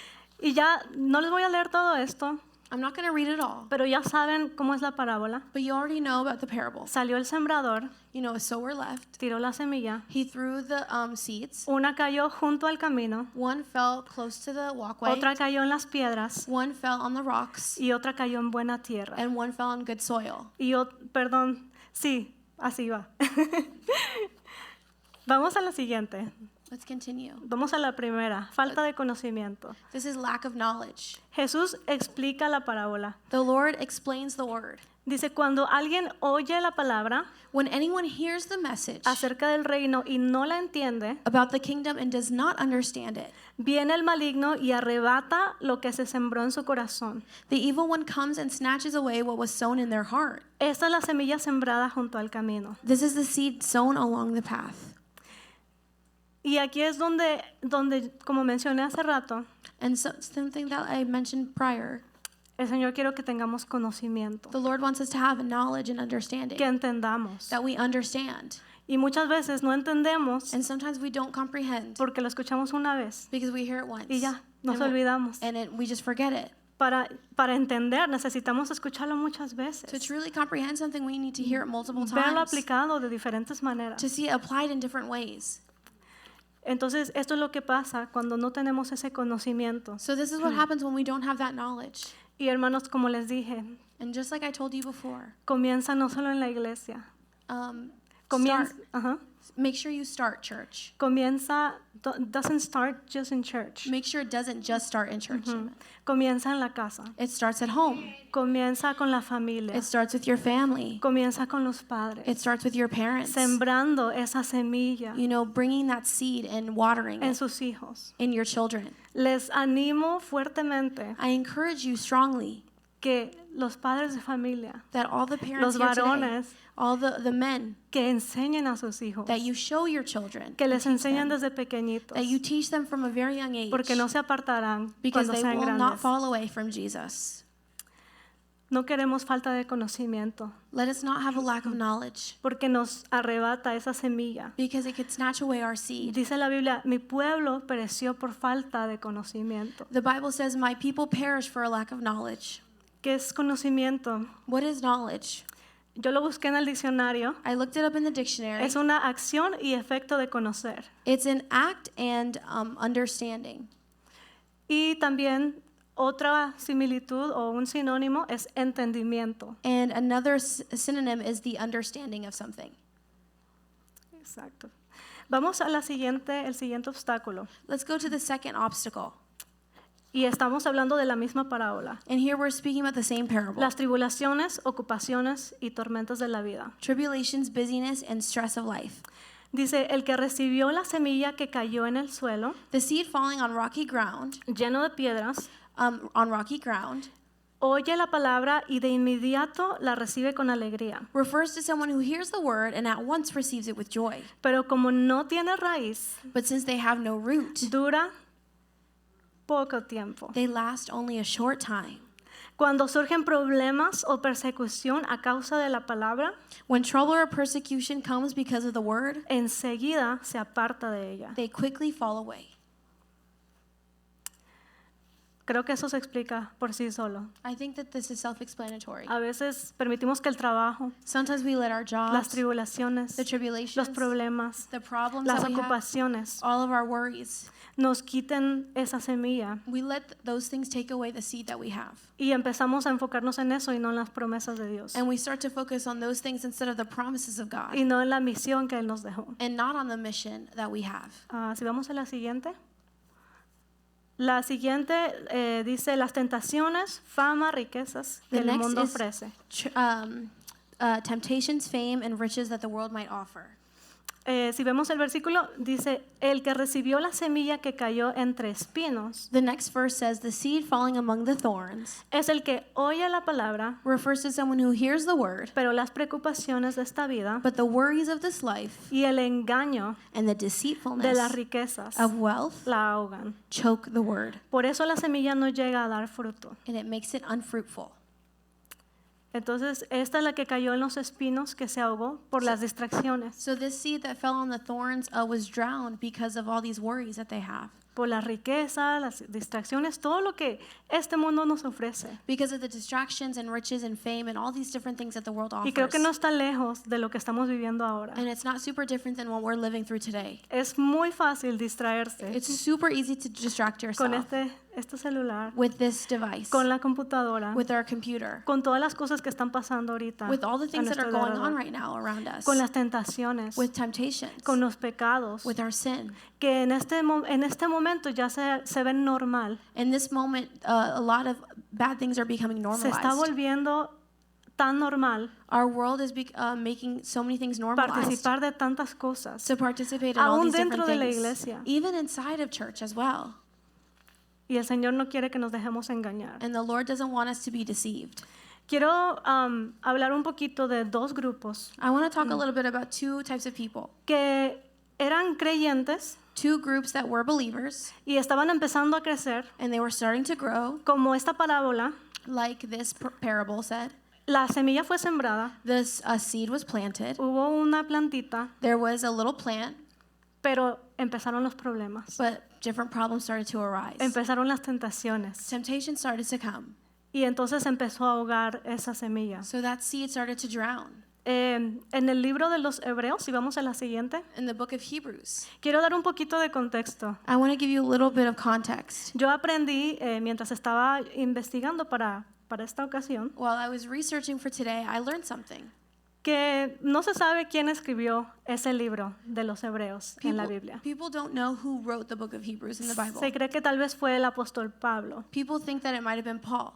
[SPEAKER 1] Y ya no les voy a leer todo esto,
[SPEAKER 2] I'm not going to read it all,
[SPEAKER 1] pero ya saben cómo es la parábola.
[SPEAKER 2] but you already know about the parable.
[SPEAKER 1] Salió el sembrador,
[SPEAKER 2] You know, a sower left.
[SPEAKER 1] tiró la semilla,
[SPEAKER 2] He threw the seeds.
[SPEAKER 1] una cayó junto al camino,
[SPEAKER 2] One fell close to the walkway.
[SPEAKER 1] otra cayó en las piedras
[SPEAKER 2] One fell on the rocks.
[SPEAKER 1] y otra cayó en buena tierra.
[SPEAKER 2] And one fell on good soil.
[SPEAKER 1] Perdón, sí, así va. Vamos a la siguiente.
[SPEAKER 2] Let's continue.
[SPEAKER 1] Vamos a la primera, falta de conocimiento.
[SPEAKER 2] This is lack of knowledge.
[SPEAKER 1] Jesús explica la parábola.
[SPEAKER 2] The Lord explains the word.
[SPEAKER 1] Dice, cuando alguien oye la palabra
[SPEAKER 2] When anyone hears the message
[SPEAKER 1] acerca del reino y no la entiende,
[SPEAKER 2] about the kingdom and does not understand it,
[SPEAKER 1] viene el maligno y arrebata lo que se sembró en su corazón.
[SPEAKER 2] the evil one comes and snatches away what was sown in their heart.
[SPEAKER 1] Esta es la semilla sembrada junto al camino.
[SPEAKER 2] This is the seed sown along the path.
[SPEAKER 1] Y aquí es donde como mencioné hace rato,
[SPEAKER 2] And so, something that I mentioned prior,
[SPEAKER 1] el Señor quiere que tengamos conocimiento,
[SPEAKER 2] the Lord wants us to have knowledge and understanding,
[SPEAKER 1] que entendamos.
[SPEAKER 2] that we understand.
[SPEAKER 1] Y muchas veces no entendemos
[SPEAKER 2] And sometimes we don't comprehend
[SPEAKER 1] porque lo escuchamos una vez
[SPEAKER 2] because we hear it once.
[SPEAKER 1] y ya, nos
[SPEAKER 2] and we-
[SPEAKER 1] olvidamos.
[SPEAKER 2] and we just forget it.
[SPEAKER 1] Para entender necesitamos escucharlo muchas
[SPEAKER 2] To
[SPEAKER 1] veces,
[SPEAKER 2] truly comprehend something, we need to hear it multiple
[SPEAKER 1] verlo
[SPEAKER 2] times,
[SPEAKER 1] aplicado de diferentes maneras.
[SPEAKER 2] to see it applied in different ways.
[SPEAKER 1] Entonces, esto es lo que pasa cuando no tenemos ese conocimiento.
[SPEAKER 2] So this is what happens when we don't have that knowledge.
[SPEAKER 1] Y hermanos, como les dije,
[SPEAKER 2] And just like I told you before,
[SPEAKER 1] comienza no solo en la iglesia,
[SPEAKER 2] start.
[SPEAKER 1] ajá,
[SPEAKER 2] Make sure you start church.
[SPEAKER 1] doesn't start just in church.
[SPEAKER 2] Make sure it doesn't just start in church.
[SPEAKER 1] Comienza en la casa,
[SPEAKER 2] It starts at home.
[SPEAKER 1] comienza con la familia,
[SPEAKER 2] It starts with your family.
[SPEAKER 1] comienza con los padres,
[SPEAKER 2] It starts with your parents.
[SPEAKER 1] sembrando esa semilla
[SPEAKER 2] You know, bringing that seed and watering
[SPEAKER 1] en
[SPEAKER 2] it
[SPEAKER 1] sus hijos.
[SPEAKER 2] in your children.
[SPEAKER 1] Les animo fuertemente
[SPEAKER 2] I encourage you strongly
[SPEAKER 1] que los padres de familia,
[SPEAKER 2] that all the parents
[SPEAKER 1] los
[SPEAKER 2] here today,
[SPEAKER 1] varones,
[SPEAKER 2] all the men,
[SPEAKER 1] que enseñen a sus hijos,
[SPEAKER 2] that you show your children,
[SPEAKER 1] que les
[SPEAKER 2] and teach
[SPEAKER 1] enseñen
[SPEAKER 2] them,
[SPEAKER 1] desde pequeñitos,
[SPEAKER 2] that you teach them from a very young age,
[SPEAKER 1] porque no se apartarán
[SPEAKER 2] because
[SPEAKER 1] cuando
[SPEAKER 2] they
[SPEAKER 1] sean
[SPEAKER 2] will not
[SPEAKER 1] grandes.
[SPEAKER 2] fall away from Jesus.
[SPEAKER 1] No queremos falta de conocimiento,
[SPEAKER 2] Let us not have a lack of knowledge,
[SPEAKER 1] porque nos arrebata esa semilla.
[SPEAKER 2] because it could snatch away our seed.
[SPEAKER 1] Dice la Biblia, mi pueblo pereció por falta de conocimiento.
[SPEAKER 2] The Bible says, "My people perish for a lack of knowledge."
[SPEAKER 1] ¿Qué es conocimiento?
[SPEAKER 2] What is knowledge?
[SPEAKER 1] Yo lo busqué en el diccionario.
[SPEAKER 2] I looked it up in the dictionary.
[SPEAKER 1] Es una acción y efecto de conocer.
[SPEAKER 2] It's an act and understanding.
[SPEAKER 1] Y también otra similitud o un sinónimo es entendimiento.
[SPEAKER 2] And another synonym is the understanding of something.
[SPEAKER 1] Exacto. Vamos a el siguiente obstáculo.
[SPEAKER 2] Let's go to the second obstacle.
[SPEAKER 1] Y estamos hablando de la misma parábola.
[SPEAKER 2] And here we're speaking about the same parable.
[SPEAKER 1] Las tribulaciones, ocupaciones y tormentas de la vida.
[SPEAKER 2] Tribulations, busyness, and stress of life.
[SPEAKER 1] Dice, el que recibió la semilla que cayó en el suelo,
[SPEAKER 2] The seed falling on rocky ground,
[SPEAKER 1] lleno de piedras, oye la palabra y de inmediato la recibe con alegría.
[SPEAKER 2] refers to someone who hears the word and at once receives it with joy.
[SPEAKER 1] Pero como no tiene raíz,
[SPEAKER 2] But since they have no root,
[SPEAKER 1] dura poco tiempo.
[SPEAKER 2] they last only a short time.
[SPEAKER 1] Cuando surgen problemas o persecución a causa de la palabra,
[SPEAKER 2] When trouble or persecution comes because of the word,
[SPEAKER 1] enseguida se aparta de ella.
[SPEAKER 2] they quickly fall away.
[SPEAKER 1] Creo que eso se explica por sí solo.
[SPEAKER 2] I think that this is self-explanatory.
[SPEAKER 1] A veces permitimos que el trabajo,
[SPEAKER 2] Sometimes we let our
[SPEAKER 1] las
[SPEAKER 2] jobs,
[SPEAKER 1] tribulaciones,
[SPEAKER 2] the tribulations,
[SPEAKER 1] los problemas,
[SPEAKER 2] the problems
[SPEAKER 1] las
[SPEAKER 2] that we have,
[SPEAKER 1] ocupaciones
[SPEAKER 2] all of our worries,
[SPEAKER 1] nos quiten esa semilla
[SPEAKER 2] we let those things take away the seed that we have.
[SPEAKER 1] y empezamos a enfocarnos en eso y no en las promesas de Dios
[SPEAKER 2] And we start to focus on those things instead of the promises of God
[SPEAKER 1] y no en la misión que Él nos dejó.
[SPEAKER 2] and not on the mission that we have.
[SPEAKER 1] Si vamos a la siguiente. La siguiente dice las tentaciones, fama, riquezas que
[SPEAKER 2] The
[SPEAKER 1] el
[SPEAKER 2] next
[SPEAKER 1] mundo
[SPEAKER 2] is
[SPEAKER 1] ofrece.
[SPEAKER 2] Temptations, fame, and riches that the world might offer.
[SPEAKER 1] Si vemos el versículo, dice, el que recibió la semilla que cayó entre espinos
[SPEAKER 2] The next verse says, the seed falling among the thorns
[SPEAKER 1] es el que oye la palabra,
[SPEAKER 2] refers to someone who hears the word,
[SPEAKER 1] pero las preocupaciones de esta vida
[SPEAKER 2] but the worries of this life
[SPEAKER 1] y el engaño
[SPEAKER 2] and the
[SPEAKER 1] de las
[SPEAKER 2] deceitfulness
[SPEAKER 1] riquezas
[SPEAKER 2] of wealth
[SPEAKER 1] la ahogan.
[SPEAKER 2] choke the word,
[SPEAKER 1] Por eso la semilla no llega a dar fruto.
[SPEAKER 2] and it makes it unfruitful.
[SPEAKER 1] Entonces, esta es la que cayó en los espinos que se ahogó por las distracciones,
[SPEAKER 2] So this seed that fell on the thorns was drowned because of all these worries that they have,
[SPEAKER 1] por la riqueza, las distracciones, todo lo que este mundo nos ofrece.
[SPEAKER 2] because of the distractions and riches and fame and all these different things that the world
[SPEAKER 1] Y creo
[SPEAKER 2] offers.
[SPEAKER 1] que no está lejos de lo que estamos viviendo ahora.
[SPEAKER 2] And it's not super different than what we're living through today.
[SPEAKER 1] Es muy fácil distraerse
[SPEAKER 2] It's super easy to distract
[SPEAKER 1] con
[SPEAKER 2] yourself
[SPEAKER 1] este celular,
[SPEAKER 2] with this device,
[SPEAKER 1] con la computadora,
[SPEAKER 2] with our computer,
[SPEAKER 1] con todas las cosas que están pasando ahorita,
[SPEAKER 2] with all the
[SPEAKER 1] a
[SPEAKER 2] things that are
[SPEAKER 1] nuestro
[SPEAKER 2] going on
[SPEAKER 1] alrededor,
[SPEAKER 2] right now around us,
[SPEAKER 1] con las tentaciones,
[SPEAKER 2] with temptations,
[SPEAKER 1] con los pecados,
[SPEAKER 2] with our sin.
[SPEAKER 1] que en este momento ya se ven normal.
[SPEAKER 2] In this moment, a lot of bad things are becoming
[SPEAKER 1] Se está
[SPEAKER 2] normalized.
[SPEAKER 1] volviendo tan normal
[SPEAKER 2] Our world is making so many things normalized
[SPEAKER 1] participar de tantas cosas,
[SPEAKER 2] to participate in all
[SPEAKER 1] aún
[SPEAKER 2] these
[SPEAKER 1] dentro
[SPEAKER 2] different
[SPEAKER 1] de la
[SPEAKER 2] things,
[SPEAKER 1] iglesia.
[SPEAKER 2] even inside of church as well.
[SPEAKER 1] Y el Señor no quiere que nos dejemos engañar.
[SPEAKER 2] And the Lord doesn't want us to be deceived.
[SPEAKER 1] Quiero hablar un poquito de dos grupos
[SPEAKER 2] I want to talk a little bit about two types of people.
[SPEAKER 1] que eran creyentes
[SPEAKER 2] Two groups that were believers,
[SPEAKER 1] y estaban empezando a crecer,
[SPEAKER 2] and they were starting to grow,
[SPEAKER 1] como esta parábola.
[SPEAKER 2] like this parable said.
[SPEAKER 1] La semilla fue sembrada,
[SPEAKER 2] A seed was planted.
[SPEAKER 1] hubo una plantita,
[SPEAKER 2] There was a little plant,
[SPEAKER 1] pero empezaron los problemas,
[SPEAKER 2] but different problems started to arise.
[SPEAKER 1] empezaron las tentaciones
[SPEAKER 2] Temptation started to come.
[SPEAKER 1] y entonces empezó a ahogar esa semilla.
[SPEAKER 2] So that seed started to drown.
[SPEAKER 1] En el libro de los Hebreos, si vamos a la siguiente,
[SPEAKER 2] In the book of Hebrews,
[SPEAKER 1] quiero dar un poquito de contexto.
[SPEAKER 2] I want to give you a little bit of context.
[SPEAKER 1] Yo aprendí mientras estaba investigando para esta ocasión
[SPEAKER 2] While I was researching for today, I learned something.
[SPEAKER 1] que no se sabe quién escribió ese libro de los Hebreos en la Biblia.
[SPEAKER 2] People don't know who wrote the book of Hebrews in the Bible.
[SPEAKER 1] Se cree que tal vez fue el apóstol Pablo,
[SPEAKER 2] People think that it might have been Paul.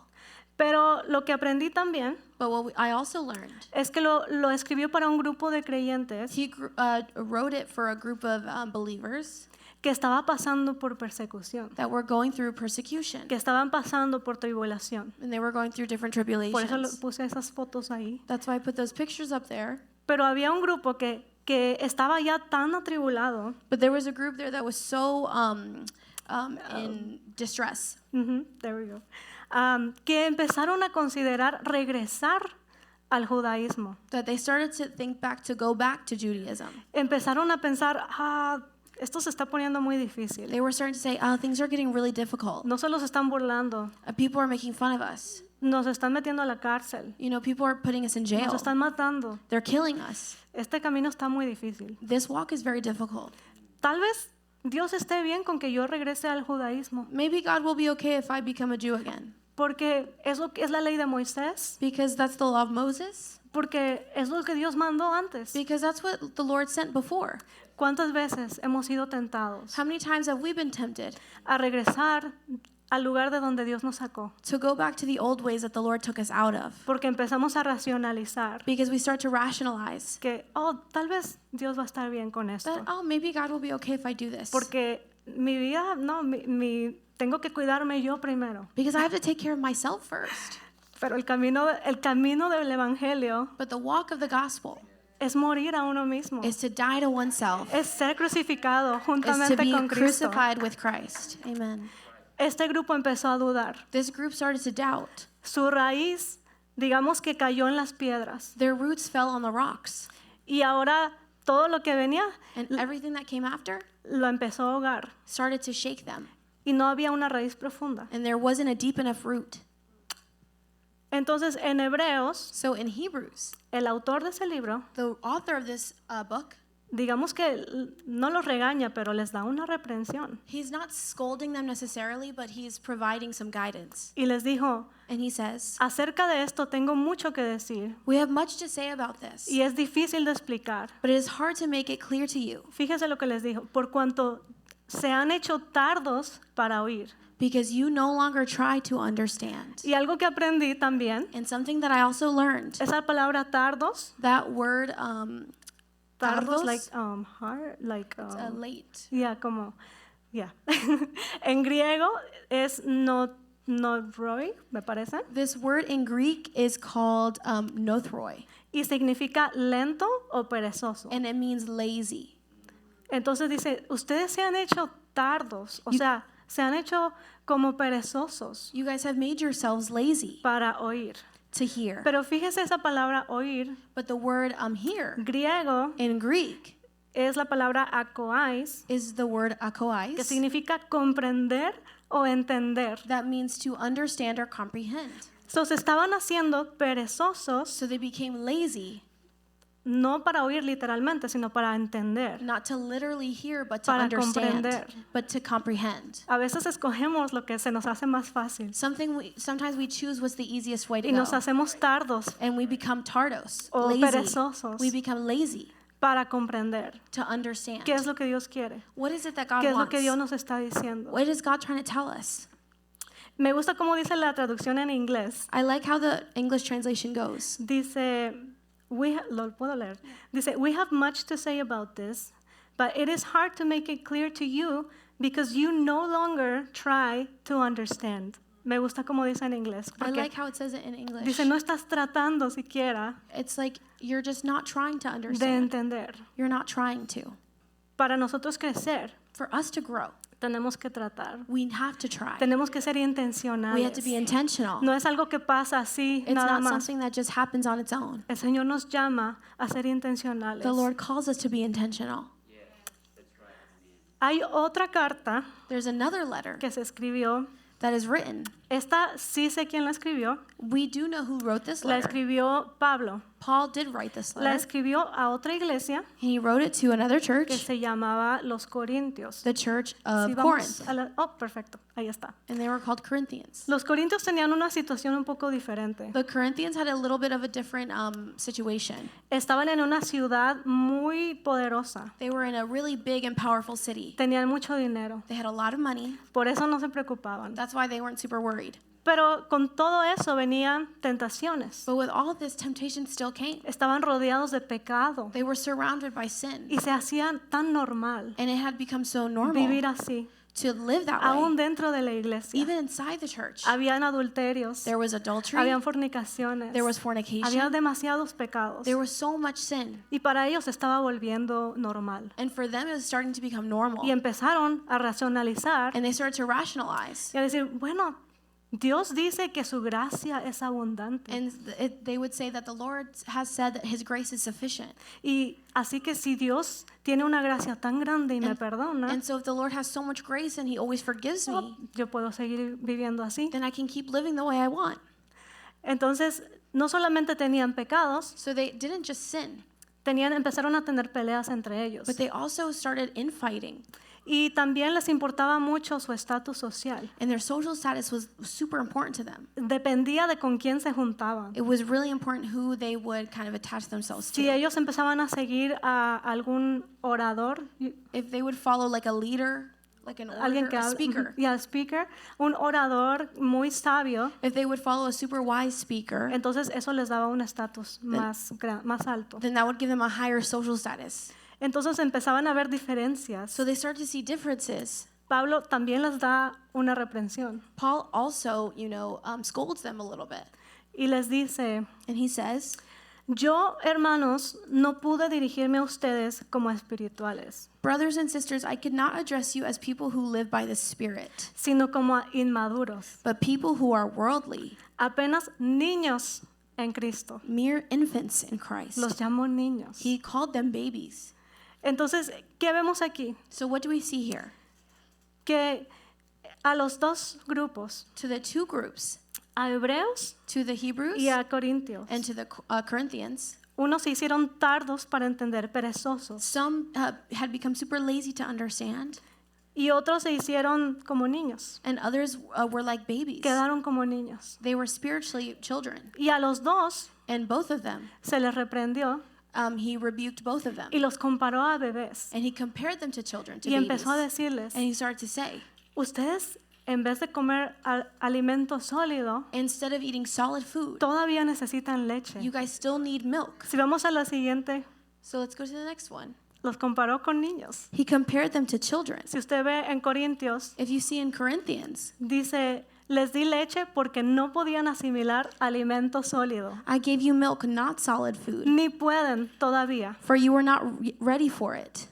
[SPEAKER 1] pero lo que aprendí también
[SPEAKER 2] But what I also learned,
[SPEAKER 1] es que lo escribió para un grupo de creyentes
[SPEAKER 2] he wrote it for a group of believers
[SPEAKER 1] que estaba pasando por persecución,
[SPEAKER 2] that were going through persecution,
[SPEAKER 1] que estaban pasando por tribulación.
[SPEAKER 2] and they were going through different
[SPEAKER 1] Por eso
[SPEAKER 2] tribulations.
[SPEAKER 1] puse esas fotos ahí.
[SPEAKER 2] That's why I put those pictures up there.
[SPEAKER 1] Pero había un grupo que estaba ya tan atribulado.
[SPEAKER 2] But there was a group there that was so in distress
[SPEAKER 1] There we go. Que empezaron a considerar regresar al judaísmo.
[SPEAKER 2] that they started to think back to go back to Judaism.
[SPEAKER 1] Empezaron a pensar, esto se está poniendo muy difícil.
[SPEAKER 2] They were starting to say, oh, things are getting really difficult.
[SPEAKER 1] No solo se están burlando,
[SPEAKER 2] People are making fun of us.
[SPEAKER 1] nos están metiendo a la cárcel,
[SPEAKER 2] You know, people are putting us in jail.
[SPEAKER 1] nos están matando.
[SPEAKER 2] They're killing us.
[SPEAKER 1] Este camino está muy difícil.
[SPEAKER 2] This walk is very difficult.
[SPEAKER 1] Tal vez Dios esté bien con que yo regrese al judaísmo,
[SPEAKER 2] Maybe God will be okay if I become a Jew again.
[SPEAKER 1] porque es la ley de Moisés,
[SPEAKER 2] Because that's the law of Moses.
[SPEAKER 1] porque es lo que Dios mandó antes.
[SPEAKER 2] Because that's what the Lord sent before.
[SPEAKER 1] ¿Cuántas veces hemos sido tentados
[SPEAKER 2] How many times have we been tempted
[SPEAKER 1] a regresar al lugar de donde Dios nos sacó?
[SPEAKER 2] to go back to the old ways that the Lord took us out of?
[SPEAKER 1] Porque empezamos a racionalizar
[SPEAKER 2] Because we start to rationalize
[SPEAKER 1] que, tal vez Dios va a estar bien con esto.
[SPEAKER 2] that, oh, maybe God will be okay if I do this.
[SPEAKER 1] Porque mi vida, no, tengo que cuidarme yo primero.
[SPEAKER 2] Because I have to take care of myself first.
[SPEAKER 1] Pero el camino del evangelio
[SPEAKER 2] But the walk of the gospel
[SPEAKER 1] es morir a uno mismo.
[SPEAKER 2] is to die to oneself,
[SPEAKER 1] Es ser crucificado
[SPEAKER 2] is to
[SPEAKER 1] juntamente
[SPEAKER 2] be
[SPEAKER 1] con Cristo.
[SPEAKER 2] crucified with Christ. Amen.
[SPEAKER 1] Este grupo empezó a dudar.
[SPEAKER 2] This group started to doubt.
[SPEAKER 1] Su raíz, digamos que cayó en las piedras.
[SPEAKER 2] Their roots fell on the rocks.
[SPEAKER 1] Y ahora todo lo que venía
[SPEAKER 2] And everything that came after
[SPEAKER 1] lo empezó a ahogar.
[SPEAKER 2] started to shake them.
[SPEAKER 1] Y no había una raíz profunda.
[SPEAKER 2] And there wasn't a deep enough root.
[SPEAKER 1] Entonces, en Hebreos,
[SPEAKER 2] So in Hebrews,
[SPEAKER 1] el autor de ese libro,
[SPEAKER 2] the author of this book,
[SPEAKER 1] digamos que no los regaña, pero les da una reprensión.
[SPEAKER 2] he's not scolding them necessarily, but he's providing some guidance.
[SPEAKER 1] Y les dijo,
[SPEAKER 2] And he says,
[SPEAKER 1] acerca de esto tengo mucho que decir
[SPEAKER 2] we have much to say about this,
[SPEAKER 1] y es difícil de explicar.
[SPEAKER 2] but it is hard to make it clear to you
[SPEAKER 1] Fíjese lo que les dijo, por cuanto se han hecho tardos para oír.
[SPEAKER 2] because you no longer try to understand.
[SPEAKER 1] Y algo que aprendí también,
[SPEAKER 2] And something that I also learned,
[SPEAKER 1] esa palabra tardos,
[SPEAKER 2] that word
[SPEAKER 1] tardos,
[SPEAKER 2] Tardos?
[SPEAKER 1] like hard, like
[SPEAKER 2] late.
[SPEAKER 1] yeah, como yeah. En griego es notroi, me parece,
[SPEAKER 2] This word in Greek is called nothroi,
[SPEAKER 1] y significa lento o perezoso.
[SPEAKER 2] and it means lazy.
[SPEAKER 1] Entonces dice, ustedes se han hecho tardos, o sea, se han hecho como perezosos
[SPEAKER 2] You guys have made yourselves lazy
[SPEAKER 1] para oír.
[SPEAKER 2] to hear.
[SPEAKER 1] Pero fíjese esa palabra oír,
[SPEAKER 2] But the word hear
[SPEAKER 1] griego,
[SPEAKER 2] in Greek
[SPEAKER 1] es la palabra akoais,
[SPEAKER 2] is the word
[SPEAKER 1] que
[SPEAKER 2] akoais,
[SPEAKER 1] significa comprender o entender.
[SPEAKER 2] that means to understand or comprehend.
[SPEAKER 1] So, se estaban haciendo perezosos
[SPEAKER 2] So they became lazy
[SPEAKER 1] no para oír literalmente, sino para entender.
[SPEAKER 2] Not to literally hear, but to
[SPEAKER 1] Para
[SPEAKER 2] understand,
[SPEAKER 1] comprender.
[SPEAKER 2] but to comprehend.
[SPEAKER 1] A veces escogemos lo que se nos hace más fácil
[SPEAKER 2] Sometimes we choose what's the easiest way to
[SPEAKER 1] y nos
[SPEAKER 2] go.
[SPEAKER 1] hacemos tardos
[SPEAKER 2] And we become tardos,
[SPEAKER 1] o
[SPEAKER 2] lazy.
[SPEAKER 1] perezosos
[SPEAKER 2] We become lazy
[SPEAKER 1] para comprender
[SPEAKER 2] to understand.
[SPEAKER 1] qué es lo que Dios quiere,
[SPEAKER 2] What is it that God
[SPEAKER 1] qué es lo
[SPEAKER 2] wants?
[SPEAKER 1] que Dios nos está diciendo.
[SPEAKER 2] What is God trying to tell us?
[SPEAKER 1] Me gusta cómo dice la traducción en inglés.
[SPEAKER 2] I like how the English translation goes.
[SPEAKER 1] Dice, lo puedo leer. Dice, we have much to say about this, but it is hard to make it clear to you because you no longer try to understand. Me gusta como dice en inglés.
[SPEAKER 2] I
[SPEAKER 1] Porque
[SPEAKER 2] like how it says it in English.
[SPEAKER 1] dice, no estás tratando siquiera
[SPEAKER 2] It's like you're just not trying to
[SPEAKER 1] de
[SPEAKER 2] understand.
[SPEAKER 1] entender.
[SPEAKER 2] You're not trying to.
[SPEAKER 1] Para nosotros crecer,
[SPEAKER 2] For us to grow,
[SPEAKER 1] tenemos que tratar.
[SPEAKER 2] we have to try.
[SPEAKER 1] Tenemos que ser
[SPEAKER 2] We have to
[SPEAKER 1] intencionales.
[SPEAKER 2] be intentional.
[SPEAKER 1] No es algo que pasa así,
[SPEAKER 2] It's
[SPEAKER 1] nada
[SPEAKER 2] not
[SPEAKER 1] más.
[SPEAKER 2] something that just happens on its own.
[SPEAKER 1] El Señor nos llama a ser intencionales.
[SPEAKER 2] The Lord calls us to be intentional.
[SPEAKER 1] Hay otra carta
[SPEAKER 2] There's another letter
[SPEAKER 1] que se escribió.
[SPEAKER 2] that is written.
[SPEAKER 1] Esta sí sé quién la escribió.
[SPEAKER 2] We do know who wrote this
[SPEAKER 1] La
[SPEAKER 2] letter.
[SPEAKER 1] escribió Pablo.
[SPEAKER 2] Paul did write this
[SPEAKER 1] La
[SPEAKER 2] letter.
[SPEAKER 1] escribió a otra iglesia
[SPEAKER 2] He wrote it to another
[SPEAKER 1] que
[SPEAKER 2] church,
[SPEAKER 1] se llamaba Los Corintios.
[SPEAKER 2] the church
[SPEAKER 1] Sí,
[SPEAKER 2] of
[SPEAKER 1] vamos
[SPEAKER 2] Corinth,
[SPEAKER 1] a perfecto, ahí está.
[SPEAKER 2] and they were called Corinthians.
[SPEAKER 1] Los Corintios tenían una situación un poco diferente.
[SPEAKER 2] The Corinthians had a little bit of a different situation.
[SPEAKER 1] Estaban en una ciudad muy poderosa.
[SPEAKER 2] They were in a really big and powerful city.
[SPEAKER 1] Tenían mucho dinero.
[SPEAKER 2] They had a lot of money.
[SPEAKER 1] Por eso no se preocupaban.
[SPEAKER 2] That's why they weren't super worried.
[SPEAKER 1] Pero con todo eso venían tentaciones.
[SPEAKER 2] But with all of this, temptation still came.
[SPEAKER 1] Estaban rodeados de pecado
[SPEAKER 2] They were surrounded by sin.
[SPEAKER 1] y se hacían tan normal
[SPEAKER 2] And it had become so normal
[SPEAKER 1] vivir así.
[SPEAKER 2] to live that
[SPEAKER 1] Aún
[SPEAKER 2] way.
[SPEAKER 1] dentro de la iglesia.
[SPEAKER 2] Even inside the church,
[SPEAKER 1] Habían adulterios,
[SPEAKER 2] there was adultery,
[SPEAKER 1] habían fornicaciones,
[SPEAKER 2] there was
[SPEAKER 1] había
[SPEAKER 2] fornication,
[SPEAKER 1] demasiados pecados.
[SPEAKER 2] there was so much sin.
[SPEAKER 1] Y para ellos se estaba volviendo normal.
[SPEAKER 2] And for them, it was starting to become normal.
[SPEAKER 1] Y empezaron a racionalizar
[SPEAKER 2] And they started to rationalize.
[SPEAKER 1] y a decir, bueno, Dios dice que su gracia es abundante.
[SPEAKER 2] And they would say that the Lord has said that His grace is sufficient.
[SPEAKER 1] Y así que si Dios tiene una gracia tan grande y me perdona,
[SPEAKER 2] And so if the Lord has so much grace and He always forgives me,
[SPEAKER 1] yo puedo seguir viviendo así.
[SPEAKER 2] then I can keep living the way I want.
[SPEAKER 1] Entonces, no solamente tenían pecados,
[SPEAKER 2] So they didn't just sin,
[SPEAKER 1] empezaron a tener peleas entre ellos.
[SPEAKER 2] but they also started infighting.
[SPEAKER 1] Y también les importaba mucho su estatus social.
[SPEAKER 2] And their social status was super important to them.
[SPEAKER 1] Dependía de con quién se juntaban.
[SPEAKER 2] It was really important who they would kind of attach themselves
[SPEAKER 1] Si
[SPEAKER 2] to.
[SPEAKER 1] ellos empezaban a seguir a algún orador,
[SPEAKER 2] If they would follow like a leader, like an
[SPEAKER 1] alguien
[SPEAKER 2] orator,
[SPEAKER 1] que
[SPEAKER 2] a speaker.
[SPEAKER 1] speaker, un orador muy sabio,
[SPEAKER 2] If they would follow a super wise speaker,
[SPEAKER 1] entonces eso les daba un estatus más alto.
[SPEAKER 2] then that would give them a higher social status.
[SPEAKER 1] Entonces empezaban a ver diferencias.
[SPEAKER 2] So they start to see differences.
[SPEAKER 1] Pablo también les da una reprensión
[SPEAKER 2] Paul also, scolds them a little bit.
[SPEAKER 1] y les dice,
[SPEAKER 2] And he says,
[SPEAKER 1] yo, hermanos, no pude dirigirme a ustedes como espirituales,
[SPEAKER 2] brothers and sisters, I could not address you as people who live by the Spirit,
[SPEAKER 1] sino como a inmaduros,
[SPEAKER 2] but people who are worldly,
[SPEAKER 1] apenas niños en Cristo.
[SPEAKER 2] mere infants in Christ.
[SPEAKER 1] Los llamo niños.
[SPEAKER 2] He called them babies.
[SPEAKER 1] Entonces, ¿qué vemos aquí?
[SPEAKER 2] So what do we see here?
[SPEAKER 1] Que a los dos grupos,
[SPEAKER 2] To the two groups,
[SPEAKER 1] a hebreos
[SPEAKER 2] to the Hebrews
[SPEAKER 1] y a corintios,
[SPEAKER 2] and to the Corinthians,
[SPEAKER 1] unos se hicieron tardos para entender, perezosos,
[SPEAKER 2] some had become super lazy to understand,
[SPEAKER 1] y otros se hicieron como niños,
[SPEAKER 2] and others were like babies.
[SPEAKER 1] quedaron como niños.
[SPEAKER 2] They were spiritually children.
[SPEAKER 1] Y a los dos
[SPEAKER 2] And both of them,
[SPEAKER 1] se les reprendió
[SPEAKER 2] he rebuked both of them.
[SPEAKER 1] y los comparó a bebés.
[SPEAKER 2] And he compared them to children, to
[SPEAKER 1] Y
[SPEAKER 2] babies.
[SPEAKER 1] empezó a decirles,
[SPEAKER 2] And he started to say,
[SPEAKER 1] ustedes en vez de comer alimento sólido,
[SPEAKER 2] instead of eating solid food,
[SPEAKER 1] todavía necesitan leche.
[SPEAKER 2] you guys still need milk.
[SPEAKER 1] Si vamos a la siguiente,
[SPEAKER 2] So let's go to the next one.
[SPEAKER 1] los comparó con niños.
[SPEAKER 2] He compared them to children.
[SPEAKER 1] Si usted ve en Corintios,
[SPEAKER 2] If you see in Corinthians,
[SPEAKER 1] dice, les di leche porque no podían asimilar alimento sólido,
[SPEAKER 2] I gave you milk, not solid food,
[SPEAKER 1] ni pueden todavía.
[SPEAKER 2] for you were not ready for it.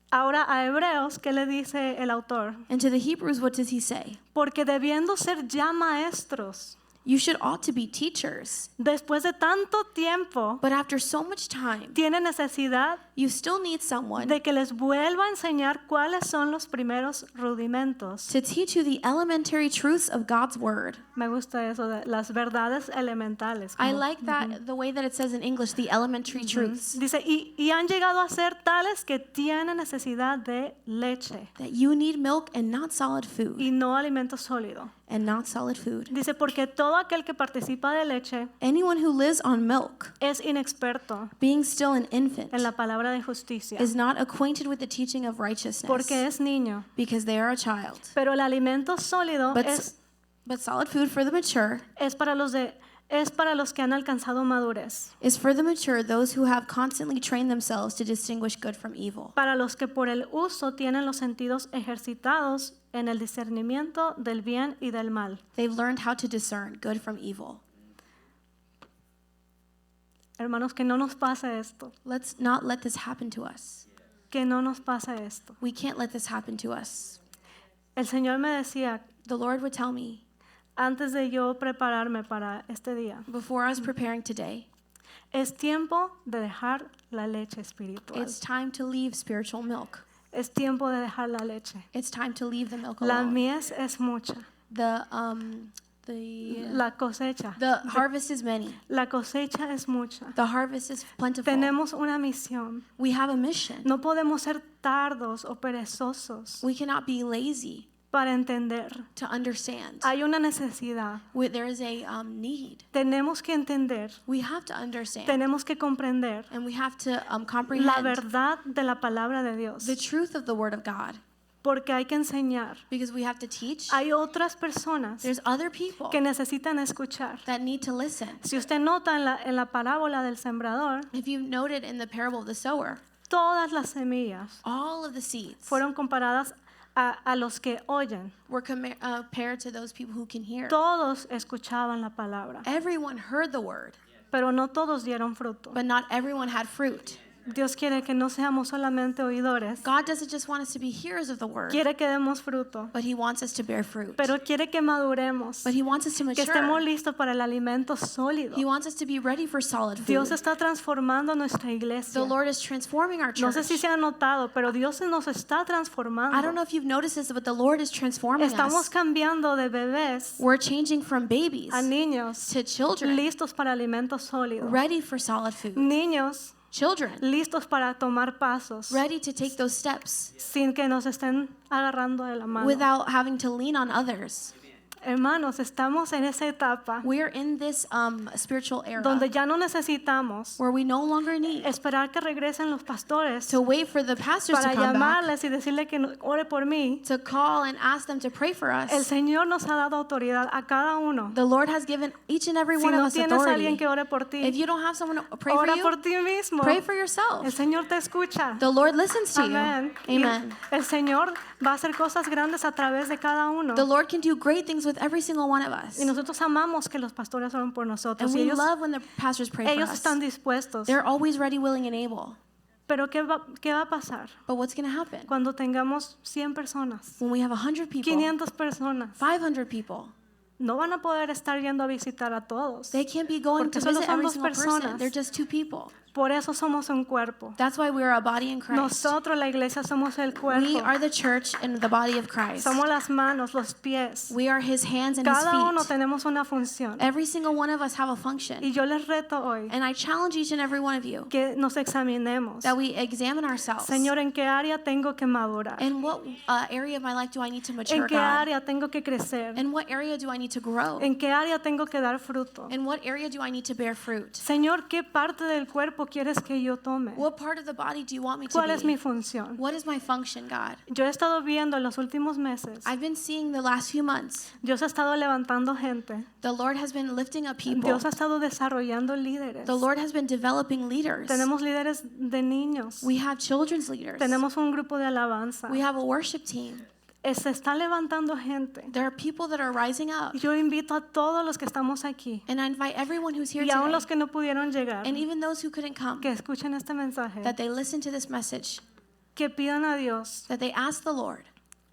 [SPEAKER 1] Ahora a Hebreos, ¿qué le dice el autor?
[SPEAKER 2] And to the Hebrews, what does he say?
[SPEAKER 1] Porque debiendo ser ya maestros,
[SPEAKER 2] You ought to be teachers.
[SPEAKER 1] después de tanto tiempo,
[SPEAKER 2] But after so much time,
[SPEAKER 1] tiene necesidad
[SPEAKER 2] you still need someone
[SPEAKER 1] de que les vuelva a enseñar cuáles son los primeros rudimentos.
[SPEAKER 2] to teach you the elementary truths of God's word.
[SPEAKER 1] Me gusta eso de las verdades elementales.
[SPEAKER 2] I
[SPEAKER 1] como-
[SPEAKER 2] like that, the way that it says in English, the elementary truths.
[SPEAKER 1] Dice, y han llegado a ser tales que tienen necesidad de leche
[SPEAKER 2] That you need milk and not solid food.
[SPEAKER 1] y no alimento sólido.
[SPEAKER 2] And not solid food.
[SPEAKER 1] Dice, porque todo aquel que participa de leche
[SPEAKER 2] Anyone who lives on milk,
[SPEAKER 1] es inexperto
[SPEAKER 2] being still an infant,
[SPEAKER 1] en la palabra de justicia,
[SPEAKER 2] is not acquainted with the teaching of righteousness,
[SPEAKER 1] porque es niño.
[SPEAKER 2] because they are a child.
[SPEAKER 1] Pero el alimento sólido
[SPEAKER 2] But solid food for the mature
[SPEAKER 1] es para los que han alcanzado madurez,
[SPEAKER 2] is for the mature, those who have constantly trained themselves to distinguish good from evil.
[SPEAKER 1] para los que por el uso tienen los sentidos ejercitados en el discernimiento del bien y del mal.
[SPEAKER 2] They've learned how to discern good from evil.
[SPEAKER 1] Hermanos, que no nos pase esto,
[SPEAKER 2] Let's not let this happen to us.
[SPEAKER 1] que no nos pase esto.
[SPEAKER 2] We can't let this happen to us.
[SPEAKER 1] El Señor me decía,
[SPEAKER 2] The Lord would tell me,
[SPEAKER 1] antes de yo prepararme para este día,
[SPEAKER 2] before I was preparing today,
[SPEAKER 1] es tiempo de dejar la leche espiritual.
[SPEAKER 2] it's time to leave spiritual milk.
[SPEAKER 1] Es tiempo de dejar la leche.
[SPEAKER 2] It's time to leave the milk
[SPEAKER 1] La
[SPEAKER 2] alone.
[SPEAKER 1] mies es mucha.
[SPEAKER 2] The
[SPEAKER 1] La cosecha.
[SPEAKER 2] harvest is many.
[SPEAKER 1] La cosecha es mucha.
[SPEAKER 2] The harvest is plentiful.
[SPEAKER 1] Tenemos una misión.
[SPEAKER 2] We have a mission.
[SPEAKER 1] No podemos ser tardos o perezosos
[SPEAKER 2] We cannot be lazy
[SPEAKER 1] para entender.
[SPEAKER 2] to understand.
[SPEAKER 1] Hay una necesidad.
[SPEAKER 2] There is a need.
[SPEAKER 1] Tenemos que entender.
[SPEAKER 2] We have to understand.
[SPEAKER 1] Tenemos que comprender
[SPEAKER 2] And we have to
[SPEAKER 1] la
[SPEAKER 2] comprehend
[SPEAKER 1] verdad de la palabra de Dios.
[SPEAKER 2] the truth of the Word of God.
[SPEAKER 1] Porque hay que enseñar.
[SPEAKER 2] Because we have to teach.
[SPEAKER 1] Hay otras personas
[SPEAKER 2] There's other people
[SPEAKER 1] que necesitan escuchar.
[SPEAKER 2] that need to listen.
[SPEAKER 1] Si usted nota en la parábola del sembrador,
[SPEAKER 2] If you've noted in the parable of the sower,
[SPEAKER 1] todas las semillas
[SPEAKER 2] all of the seeds
[SPEAKER 1] fueron comparadas a los que oyen.
[SPEAKER 2] were compared to those people who can hear.
[SPEAKER 1] Todos escuchaban la palabra,
[SPEAKER 2] Everyone heard the word,
[SPEAKER 1] pero no todos dieron fruto.
[SPEAKER 2] but not everyone had fruit.
[SPEAKER 1] Dios quiere que no seamos solamente oidores,
[SPEAKER 2] God doesn't just want us to be hearers of the word,
[SPEAKER 1] quiere que demos fruto,
[SPEAKER 2] but He wants us to bear fruit.
[SPEAKER 1] pero quiere que maduremos,
[SPEAKER 2] But He wants us to
[SPEAKER 1] que estemos
[SPEAKER 2] mature.
[SPEAKER 1] listos para el alimento sólido.
[SPEAKER 2] He wants us to be ready for solid
[SPEAKER 1] Dios
[SPEAKER 2] food.
[SPEAKER 1] está transformando nuestra
[SPEAKER 2] The
[SPEAKER 1] iglesia.
[SPEAKER 2] Lord is transforming our
[SPEAKER 1] No sé
[SPEAKER 2] church.
[SPEAKER 1] si se ha notado, pero Dios nos está
[SPEAKER 2] I don't
[SPEAKER 1] transformando.
[SPEAKER 2] know if you've noticed this, but the Lord is transforming
[SPEAKER 1] Estamos
[SPEAKER 2] us.
[SPEAKER 1] cambiando de bebés
[SPEAKER 2] We're changing from babies
[SPEAKER 1] a niños
[SPEAKER 2] to children,
[SPEAKER 1] listos para alimento sólido.
[SPEAKER 2] ready for solid food.
[SPEAKER 1] Niños
[SPEAKER 2] Children,
[SPEAKER 1] listos para tomar pasos
[SPEAKER 2] ready to take those steps
[SPEAKER 1] sin que nos estén agarrando de la mano.
[SPEAKER 2] without having to lean on others.
[SPEAKER 1] Hermanos, estamos en esa etapa
[SPEAKER 2] We're in this spiritual era
[SPEAKER 1] donde ya no necesitamos
[SPEAKER 2] where we no longer need
[SPEAKER 1] esperar que regresen los pastores
[SPEAKER 2] to wait for the pastors to
[SPEAKER 1] para
[SPEAKER 2] come back,
[SPEAKER 1] llamarles y decirle que ore por mí.
[SPEAKER 2] to call and ask them to pray for
[SPEAKER 1] El
[SPEAKER 2] us.
[SPEAKER 1] Señor nos ha dado autoridad a cada uno.
[SPEAKER 2] The Lord has given each and every
[SPEAKER 1] Si
[SPEAKER 2] one of
[SPEAKER 1] no
[SPEAKER 2] us
[SPEAKER 1] tienes a alguien
[SPEAKER 2] authority.
[SPEAKER 1] que ore por
[SPEAKER 2] If
[SPEAKER 1] ti,
[SPEAKER 2] you don't have someone to pray for
[SPEAKER 1] ora
[SPEAKER 2] you,
[SPEAKER 1] por ti mismo.
[SPEAKER 2] pray for
[SPEAKER 1] El
[SPEAKER 2] yourself.
[SPEAKER 1] Señor te escucha.
[SPEAKER 2] The Lord listens to
[SPEAKER 1] Amén.
[SPEAKER 2] you.
[SPEAKER 1] Y
[SPEAKER 2] Amen.
[SPEAKER 1] el Señor va a hacer cosas grandes a través de cada uno.
[SPEAKER 2] The Lord can do great things with every single one of us.
[SPEAKER 1] Y nosotros amamos que los pastores oren por nosotros.
[SPEAKER 2] And
[SPEAKER 1] Y
[SPEAKER 2] we
[SPEAKER 1] ellos,
[SPEAKER 2] love when the pastors pray for
[SPEAKER 1] ellos
[SPEAKER 2] us.
[SPEAKER 1] están dispuestos.
[SPEAKER 2] They're always ready, willing, and able.
[SPEAKER 1] Pero ¿qué va a pasar
[SPEAKER 2] But what's going to happen
[SPEAKER 1] cuando tengamos 100 personas,
[SPEAKER 2] when we have 100 people,
[SPEAKER 1] 500 personas?
[SPEAKER 2] 500 people?
[SPEAKER 1] No van a poder estar yendo a visitar a todos.
[SPEAKER 2] They can't be going
[SPEAKER 1] Porque
[SPEAKER 2] to
[SPEAKER 1] solo
[SPEAKER 2] visit
[SPEAKER 1] son
[SPEAKER 2] every
[SPEAKER 1] dos
[SPEAKER 2] single person.
[SPEAKER 1] personas.
[SPEAKER 2] They're just two people.
[SPEAKER 1] Por eso somos un cuerpo.
[SPEAKER 2] That's why we're a body in Christ.
[SPEAKER 1] Nosotros, la iglesia, somos el
[SPEAKER 2] We
[SPEAKER 1] cuerpo.
[SPEAKER 2] are the church and the body of Christ.
[SPEAKER 1] Somos las manos, los pies.
[SPEAKER 2] We are His hands and His
[SPEAKER 1] Cada uno
[SPEAKER 2] feet.
[SPEAKER 1] tenemos una función.
[SPEAKER 2] Every single one of us have a function.
[SPEAKER 1] Y yo les reto hoy
[SPEAKER 2] And I challenge each and every one of you
[SPEAKER 1] que nos examinemos.
[SPEAKER 2] that we examine ourselves.
[SPEAKER 1] Señor, ¿en qué área tengo que madurar?
[SPEAKER 2] In what area of my life do I need to mature,
[SPEAKER 1] ¿En qué
[SPEAKER 2] God?
[SPEAKER 1] área tengo que crecer?
[SPEAKER 2] In what area do I need to grow?
[SPEAKER 1] ¿En qué área tengo que dar fruto?
[SPEAKER 2] In what area do I need to bear fruit?
[SPEAKER 1] Señor, ¿qué parte del cuerpo quieres que yo tome?
[SPEAKER 2] What part of the body do you want me to
[SPEAKER 1] ¿Cuál es mi
[SPEAKER 2] be?
[SPEAKER 1] función?
[SPEAKER 2] What is my function, God?
[SPEAKER 1] Yo he estado viendo en los últimos meses,
[SPEAKER 2] I've been seeing the last few months,
[SPEAKER 1] Dios ha estado levantando gente.
[SPEAKER 2] the Lord has been lifting up people.
[SPEAKER 1] Dios ha estado desarrollando líderes.
[SPEAKER 2] The Lord has been developing leaders.
[SPEAKER 1] Tenemos líderes de niños.
[SPEAKER 2] We have children's leaders.
[SPEAKER 1] Tenemos un grupo de alabanza.
[SPEAKER 2] We have a worship team.
[SPEAKER 1] Se está levantando gente.
[SPEAKER 2] There are people that are rising up.
[SPEAKER 1] Yo invito a todos los que estamos aquí
[SPEAKER 2] And I invite everyone who's here
[SPEAKER 1] y aún
[SPEAKER 2] today,
[SPEAKER 1] los que no pudieron llegar,
[SPEAKER 2] and even those who couldn't come,
[SPEAKER 1] que escuchen este mensaje,
[SPEAKER 2] that they listen to this message,
[SPEAKER 1] que pidan a Dios
[SPEAKER 2] that they ask the Lord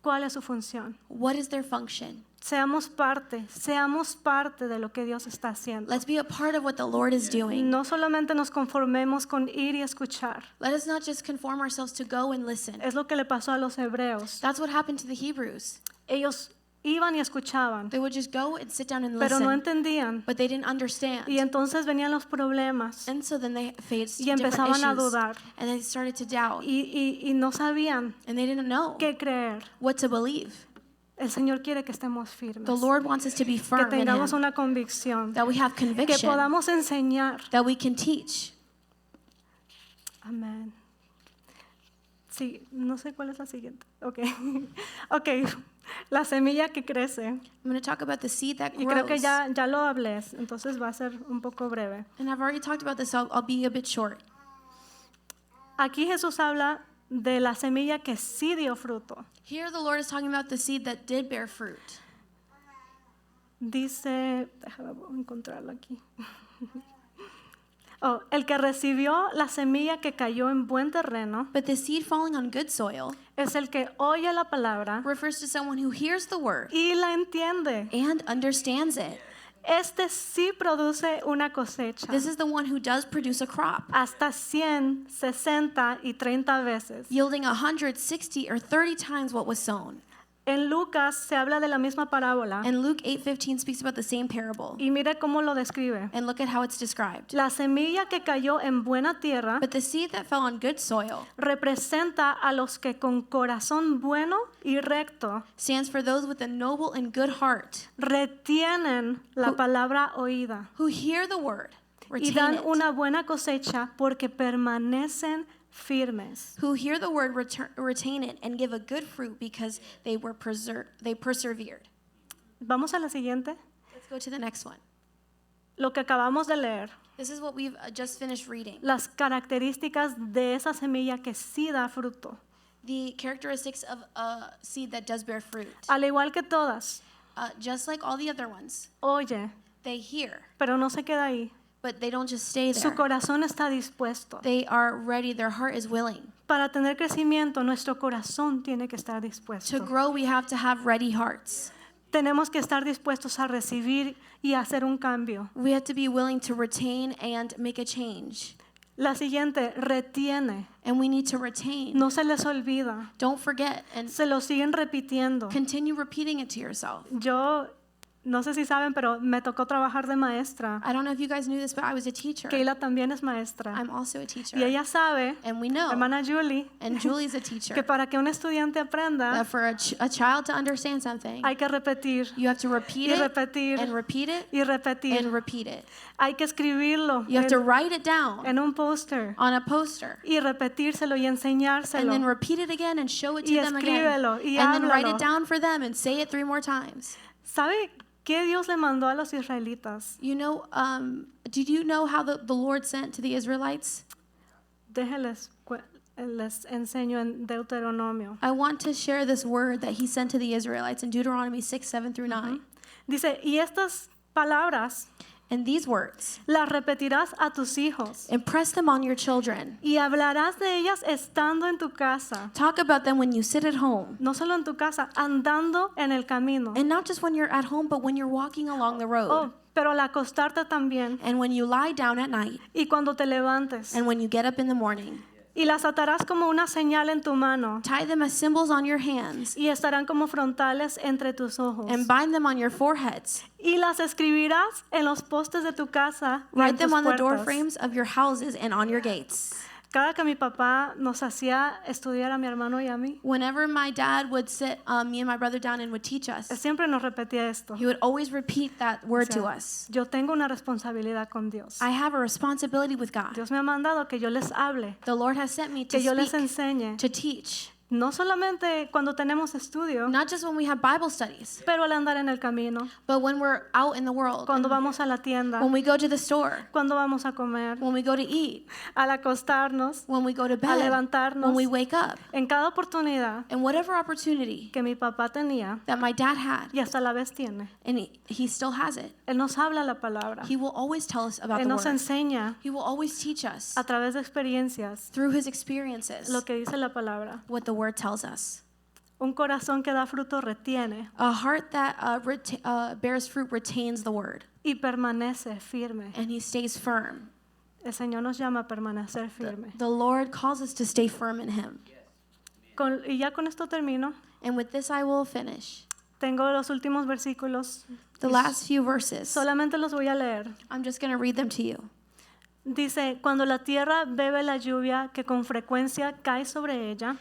[SPEAKER 1] ¿Cuál es su función?
[SPEAKER 2] What is their function?
[SPEAKER 1] Seamos parte de lo que Dios está haciendo.
[SPEAKER 2] Let's be a part of what the Lord is doing.
[SPEAKER 1] No solamente nos conformemos con ir y escuchar.
[SPEAKER 2] Let us not just conform ourselves to go and listen.
[SPEAKER 1] Es lo que le pasó a los hebreos.
[SPEAKER 2] That's what happened to the Hebrews.
[SPEAKER 1] Ellos iban y escuchaban,
[SPEAKER 2] They would just go and sit down and
[SPEAKER 1] pero no
[SPEAKER 2] listen,
[SPEAKER 1] entendían.
[SPEAKER 2] but they didn't understand.
[SPEAKER 1] Y entonces venían los problemas
[SPEAKER 2] And so then they faced
[SPEAKER 1] y
[SPEAKER 2] different
[SPEAKER 1] empezaban a
[SPEAKER 2] issues,
[SPEAKER 1] dudar
[SPEAKER 2] and they started to doubt,
[SPEAKER 1] y no sabían
[SPEAKER 2] and they didn't know
[SPEAKER 1] qué creer.
[SPEAKER 2] what to believe.
[SPEAKER 1] El Señor quiere que estemos firmes,
[SPEAKER 2] The Lord wants us to be
[SPEAKER 1] que
[SPEAKER 2] firm in
[SPEAKER 1] tengamos
[SPEAKER 2] Him,
[SPEAKER 1] una convicción,
[SPEAKER 2] that we have
[SPEAKER 1] que
[SPEAKER 2] conviction,
[SPEAKER 1] podamos enseñar.
[SPEAKER 2] that we can teach.
[SPEAKER 1] Amén. Sí, no sé cuál es la siguiente. Okay. Okay. La semilla que crece.
[SPEAKER 2] I'm going to talk about the seed that
[SPEAKER 1] Y creo que
[SPEAKER 2] grows.
[SPEAKER 1] ya lo hablé, entonces va a ser un poco breve.
[SPEAKER 2] And I've already talked about this, so I'll be a bit short.
[SPEAKER 1] Aquí Jesús habla de la semilla que sí dio fruto.
[SPEAKER 2] Here the Lord is talking about the seed that did bear fruit.
[SPEAKER 1] Dice, déjame encontrarlo aquí. Oh, el que recibió la semilla que cayó en buen terreno
[SPEAKER 2] But the seed falling on good soil
[SPEAKER 1] es el que oye la palabra
[SPEAKER 2] refers to someone who hears the word
[SPEAKER 1] y la entiende.
[SPEAKER 2] and understands it.
[SPEAKER 1] Este sí produce una cosecha.
[SPEAKER 2] This is the one who does produce a crop,
[SPEAKER 1] Hasta 100, 60 y 30 veces.
[SPEAKER 2] yielding 160 or 30 times what was sown.
[SPEAKER 1] En Lucas se habla de la misma parábola
[SPEAKER 2] And Luke 8:15 speaks about the same parable.
[SPEAKER 1] y mire cómo lo describe.
[SPEAKER 2] And look at how it's described.
[SPEAKER 1] La semilla que cayó en buena tierra
[SPEAKER 2] But the seed that fell on good soil
[SPEAKER 1] representa a los que con corazón bueno y recto
[SPEAKER 2] stands for those with a noble and good heart
[SPEAKER 1] retienen la palabra oída
[SPEAKER 2] who hear the word,
[SPEAKER 1] y
[SPEAKER 2] retain
[SPEAKER 1] dan
[SPEAKER 2] it,
[SPEAKER 1] una buena cosecha porque permanecen firmes.
[SPEAKER 2] who hear the word, retain it, and give a good fruit because they persevered.
[SPEAKER 1] Vamos a la siguiente.
[SPEAKER 2] Let's go to the next one.
[SPEAKER 1] Lo que acabamos de leer,
[SPEAKER 2] This is what we've just finished reading.
[SPEAKER 1] las características de esa semilla que sí da fruto.
[SPEAKER 2] The characteristics of a seed that does bear fruit.
[SPEAKER 1] Al igual que todas,
[SPEAKER 2] Just like all the other ones,
[SPEAKER 1] oye,
[SPEAKER 2] they hear,
[SPEAKER 1] pero no se queda ahí.
[SPEAKER 2] but they don't just stay
[SPEAKER 1] Su
[SPEAKER 2] there.
[SPEAKER 1] corazón está dispuesto.
[SPEAKER 2] They are ready, their heart is willing.
[SPEAKER 1] Para tener crecimiento, nuestro corazón tiene que estar
[SPEAKER 2] To
[SPEAKER 1] dispuesto.
[SPEAKER 2] grow, we have to have ready hearts.
[SPEAKER 1] Tenemos que estar dispuestos a recibir y hacer un cambio.
[SPEAKER 2] We have to be willing to retain and make a change.
[SPEAKER 1] La siguiente, retiene.
[SPEAKER 2] And we need to retain.
[SPEAKER 1] No se les olvida.
[SPEAKER 2] Don't forget and
[SPEAKER 1] Se lo siguen repitiendo.
[SPEAKER 2] continue repeating it to yourself.
[SPEAKER 1] Yo, no sé si saben, pero me tocó trabajar de maestra.
[SPEAKER 2] I don't know if you guys knew this, but I was a teacher.
[SPEAKER 1] Keila también es maestra.
[SPEAKER 2] I'm also a teacher.
[SPEAKER 1] Y ella sabe,
[SPEAKER 2] And we know,
[SPEAKER 1] hermana Julie,
[SPEAKER 2] and Julie's a
[SPEAKER 1] que
[SPEAKER 2] teacher,
[SPEAKER 1] para que un estudiante aprenda,
[SPEAKER 2] that for a child to understand something,
[SPEAKER 1] hay que repetir
[SPEAKER 2] you have to repeat
[SPEAKER 1] y
[SPEAKER 2] it
[SPEAKER 1] repetir
[SPEAKER 2] and repeat it
[SPEAKER 1] y repetir.
[SPEAKER 2] and repeat it.
[SPEAKER 1] Hay que escribirlo
[SPEAKER 2] You have to write it down
[SPEAKER 1] en un póster
[SPEAKER 2] on a poster
[SPEAKER 1] y repetírselo y
[SPEAKER 2] and then
[SPEAKER 1] enseñárselo.
[SPEAKER 2] repeat it again and show it to
[SPEAKER 1] Y
[SPEAKER 2] them again.
[SPEAKER 1] escríbelo y
[SPEAKER 2] And then write
[SPEAKER 1] háblalo.
[SPEAKER 2] it down for them and say it 3 more times.
[SPEAKER 1] ¿Sabe qué Dios le mandó a los israelitas?
[SPEAKER 2] You know, did you know how the Lord sent to the Israelites?
[SPEAKER 1] Déjenles, les enseño en Deuteronomio.
[SPEAKER 2] I want to share this word that he sent to the Israelites in Deuteronomy 6:7-9.
[SPEAKER 1] Dice, y estas palabras
[SPEAKER 2] And these words,
[SPEAKER 1] las repetirás a tus hijos
[SPEAKER 2] impress them on your children.
[SPEAKER 1] y hablarás de ellas estando en tu casa.
[SPEAKER 2] Talk about them when you sit at home.
[SPEAKER 1] No solo en tu casa, andando en el camino.
[SPEAKER 2] And not just when you're at home, but when you're walking along the road.
[SPEAKER 1] Oh, pero al acostarte también.
[SPEAKER 2] And when you lie down at night.
[SPEAKER 1] Y cuando te levantes.
[SPEAKER 2] And when you get up in the morning.
[SPEAKER 1] Y las atarás como una señal en tu mano.
[SPEAKER 2] Tie them as symbols on your hands.
[SPEAKER 1] Y estarán como frontales entre tus ojos.
[SPEAKER 2] And bind them on your foreheads.
[SPEAKER 1] Y las escribirás en los postes de tu casa y en
[SPEAKER 2] Write them
[SPEAKER 1] tus
[SPEAKER 2] on the door
[SPEAKER 1] puertas.
[SPEAKER 2] frames of your houses and on your gates.
[SPEAKER 1] Cada que mi papá nos hacía estudiar a mi hermano y a mí,
[SPEAKER 2] Whenever my dad would sit me and my brother down and would teach
[SPEAKER 1] él
[SPEAKER 2] us,
[SPEAKER 1] siempre nos repetía esto.
[SPEAKER 2] he would always repeat that
[SPEAKER 1] O
[SPEAKER 2] word
[SPEAKER 1] sea,
[SPEAKER 2] to us.
[SPEAKER 1] yo tengo una responsabilidad con Dios.
[SPEAKER 2] I have a responsibility with God.
[SPEAKER 1] Dios me ha mandado que yo les hable,
[SPEAKER 2] The Lord has sent me to
[SPEAKER 1] que yo les
[SPEAKER 2] speak,
[SPEAKER 1] enseñe.
[SPEAKER 2] to teach,
[SPEAKER 1] No solamente cuando tenemos estudio,
[SPEAKER 2] not just when we have Bible studies,
[SPEAKER 1] pero al andar en el camino,
[SPEAKER 2] but when we're out in the world,
[SPEAKER 1] cuando vamos a la tienda,
[SPEAKER 2] when we go to the store,
[SPEAKER 1] cuando vamos a comer,
[SPEAKER 2] when we go to eat,
[SPEAKER 1] al acostarnos,
[SPEAKER 2] when we go to
[SPEAKER 1] a
[SPEAKER 2] bed,
[SPEAKER 1] levantarnos.
[SPEAKER 2] when we wake up.
[SPEAKER 1] En cada oportunidad
[SPEAKER 2] And whatever opportunity
[SPEAKER 1] que mi papá tenía,
[SPEAKER 2] that my dad had,
[SPEAKER 1] y hasta la vez tiene,
[SPEAKER 2] and he still has it,
[SPEAKER 1] Él nos habla la palabra.
[SPEAKER 2] he will always tell us about
[SPEAKER 1] Él
[SPEAKER 2] the
[SPEAKER 1] nos
[SPEAKER 2] word.
[SPEAKER 1] enseña
[SPEAKER 2] He will always teach us
[SPEAKER 1] a través de experiencias
[SPEAKER 2] through his experiences
[SPEAKER 1] lo que dice la palabra.
[SPEAKER 2] what the word tells us.
[SPEAKER 1] Un corazón que da fruto retiene
[SPEAKER 2] A heart that bears fruit retains the word,
[SPEAKER 1] y permanece firme.
[SPEAKER 2] and he stays firm.
[SPEAKER 1] El Señor nos llama a permanecer firme.
[SPEAKER 2] The Lord calls us to stay firm in him.
[SPEAKER 1] Y ya con esto termino.
[SPEAKER 2] And with this I will finish.
[SPEAKER 1] Tengo los últimos versículos.
[SPEAKER 2] The last few verses.
[SPEAKER 1] Solamente los voy a leer.
[SPEAKER 2] I'm just going to read them to you.
[SPEAKER 1] Dice, cuando la tierra bebe la lluvia que con frecuencia cae sobre ella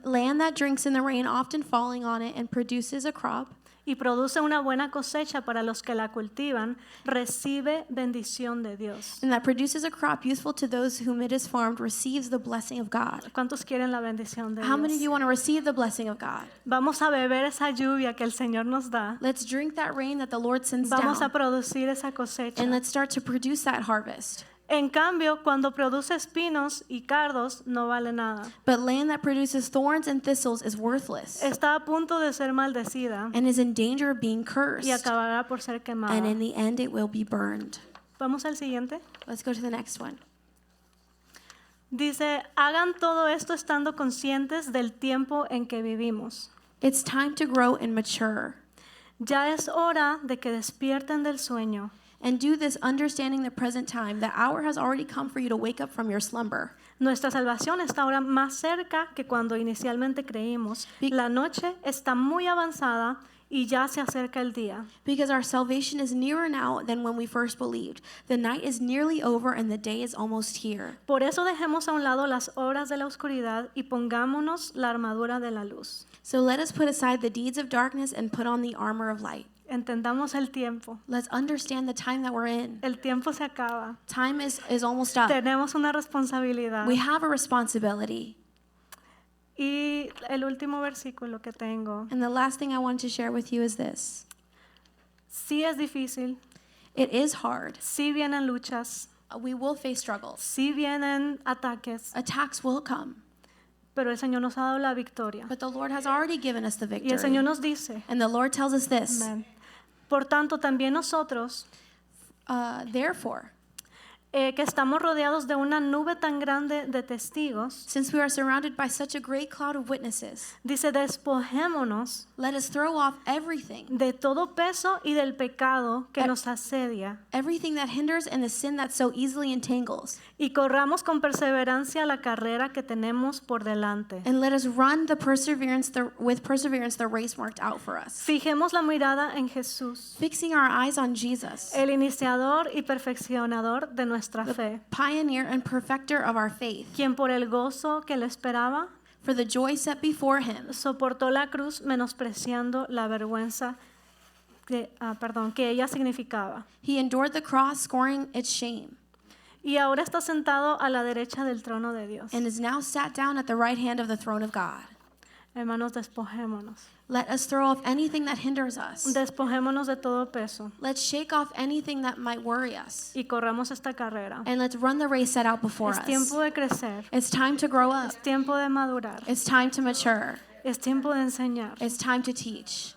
[SPEAKER 2] Land that drinks in the rain, often falling on it, and produces a crop,
[SPEAKER 1] y produce una buena cosecha para los que la cultivan, recibe bendición de Dios.
[SPEAKER 2] and that produces a crop useful to those whom it is farmed, receives the blessing of God.
[SPEAKER 1] ¿Cuántos quieren la bendición de
[SPEAKER 2] How many of
[SPEAKER 1] Dios?
[SPEAKER 2] you want to receive the blessing of God?
[SPEAKER 1] Vamos a beber esa lluvia que el Señor nos da.
[SPEAKER 2] Let's drink that rain that the Lord sends
[SPEAKER 1] Vamos a
[SPEAKER 2] down,
[SPEAKER 1] producir esa cosecha.
[SPEAKER 2] and let's start to produce that harvest.
[SPEAKER 1] En cambio, cuando produce espinos y cardos, no vale nada.
[SPEAKER 2] But land that produces thorns and thistles is worthless
[SPEAKER 1] Está a punto de ser maldecida
[SPEAKER 2] and is in danger of being
[SPEAKER 1] y
[SPEAKER 2] cursed,
[SPEAKER 1] acabará por ser quemada.
[SPEAKER 2] and in the end it will be burned.
[SPEAKER 1] Vamos al siguiente.
[SPEAKER 2] Let's go to the next one.
[SPEAKER 1] Dice, hagan todo esto estando conscientes del tiempo en que vivimos.
[SPEAKER 2] It's time to grow and mature,
[SPEAKER 1] Ya es hora de que despierten del sueño.
[SPEAKER 2] and do this understanding the present time. The hour has already come for you to wake up from your slumber.
[SPEAKER 1] Nuestra salvación está ahora más cerca que cuando inicialmente creímos. La noche está muy avanzada y ya se acerca el día.
[SPEAKER 2] Because our salvation is nearer now than when we first believed. The night is nearly over and the day is almost here.
[SPEAKER 1] Por eso dejemos a un lado las obras de la oscuridad y pongámonos la armadura de la luz.
[SPEAKER 2] So let us put aside the deeds of darkness and put on the armor of light.
[SPEAKER 1] Entendamos el tiempo.
[SPEAKER 2] Let's understand the time that we're in.
[SPEAKER 1] El tiempo se acaba.
[SPEAKER 2] Time is almost up.
[SPEAKER 1] Tenemos una responsabilidad.
[SPEAKER 2] We have a responsibility.
[SPEAKER 1] Y el último versículo que tengo.
[SPEAKER 2] And the last thing I want to share with you is this.
[SPEAKER 1] Sí es difícil,
[SPEAKER 2] It is hard.
[SPEAKER 1] sí vienen luchas,
[SPEAKER 2] We will face struggles.
[SPEAKER 1] sí vienen ataques,
[SPEAKER 2] Attacks will come.
[SPEAKER 1] pero el Señor nos ha dado la victoria.
[SPEAKER 2] But the Lord has already given us the
[SPEAKER 1] Y el
[SPEAKER 2] victory.
[SPEAKER 1] Señor nos dice,
[SPEAKER 2] And the Lord tells us this.
[SPEAKER 1] amén. Por tanto, también nosotros,
[SPEAKER 2] Therefore,
[SPEAKER 1] que estamos rodeados de una nube tan grande de testigos,
[SPEAKER 2] since we are surrounded by such a great cloud of witnesses,
[SPEAKER 1] dice, despojémonos
[SPEAKER 2] let us throw off everything,
[SPEAKER 1] de todo peso y del pecado que nos asedia,
[SPEAKER 2] everything that hinders and the sin that so easily entangles,
[SPEAKER 1] y corramos con perseverancia la carrera que tenemos por delante.
[SPEAKER 2] and let us run with perseverance the race marked out for us,
[SPEAKER 1] Fijemos la mirada en Jesús,
[SPEAKER 2] fixing our eyes on Jesus,
[SPEAKER 1] el iniciador y perfeccionador de nuestra fe,
[SPEAKER 2] pioneer and perfecter of our faith.
[SPEAKER 1] quien por el gozo que le esperaba
[SPEAKER 2] For the joy set before him,
[SPEAKER 1] soportó la cruz menospreciando la vergüenza que ella significaba.
[SPEAKER 2] he endured the cross, scoring its shame,
[SPEAKER 1] Y ahora está sentado a la derecha del trono de Dios.
[SPEAKER 2] and is now sat down at the right hand of the throne of God.
[SPEAKER 1] Hermanos, despojémonos.
[SPEAKER 2] Let us throw off anything that hinders us.
[SPEAKER 1] Despojémonos de todo peso
[SPEAKER 2] Let's shake off anything that might worry us.
[SPEAKER 1] y corramos esta carrera.
[SPEAKER 2] And let's run the race set out before
[SPEAKER 1] Es
[SPEAKER 2] us.
[SPEAKER 1] tiempo de crecer.
[SPEAKER 2] It's time to grow up.
[SPEAKER 1] Es tiempo de madurar.
[SPEAKER 2] It's time to mature.
[SPEAKER 1] Es tiempo de enseñar.
[SPEAKER 2] It's time to teach.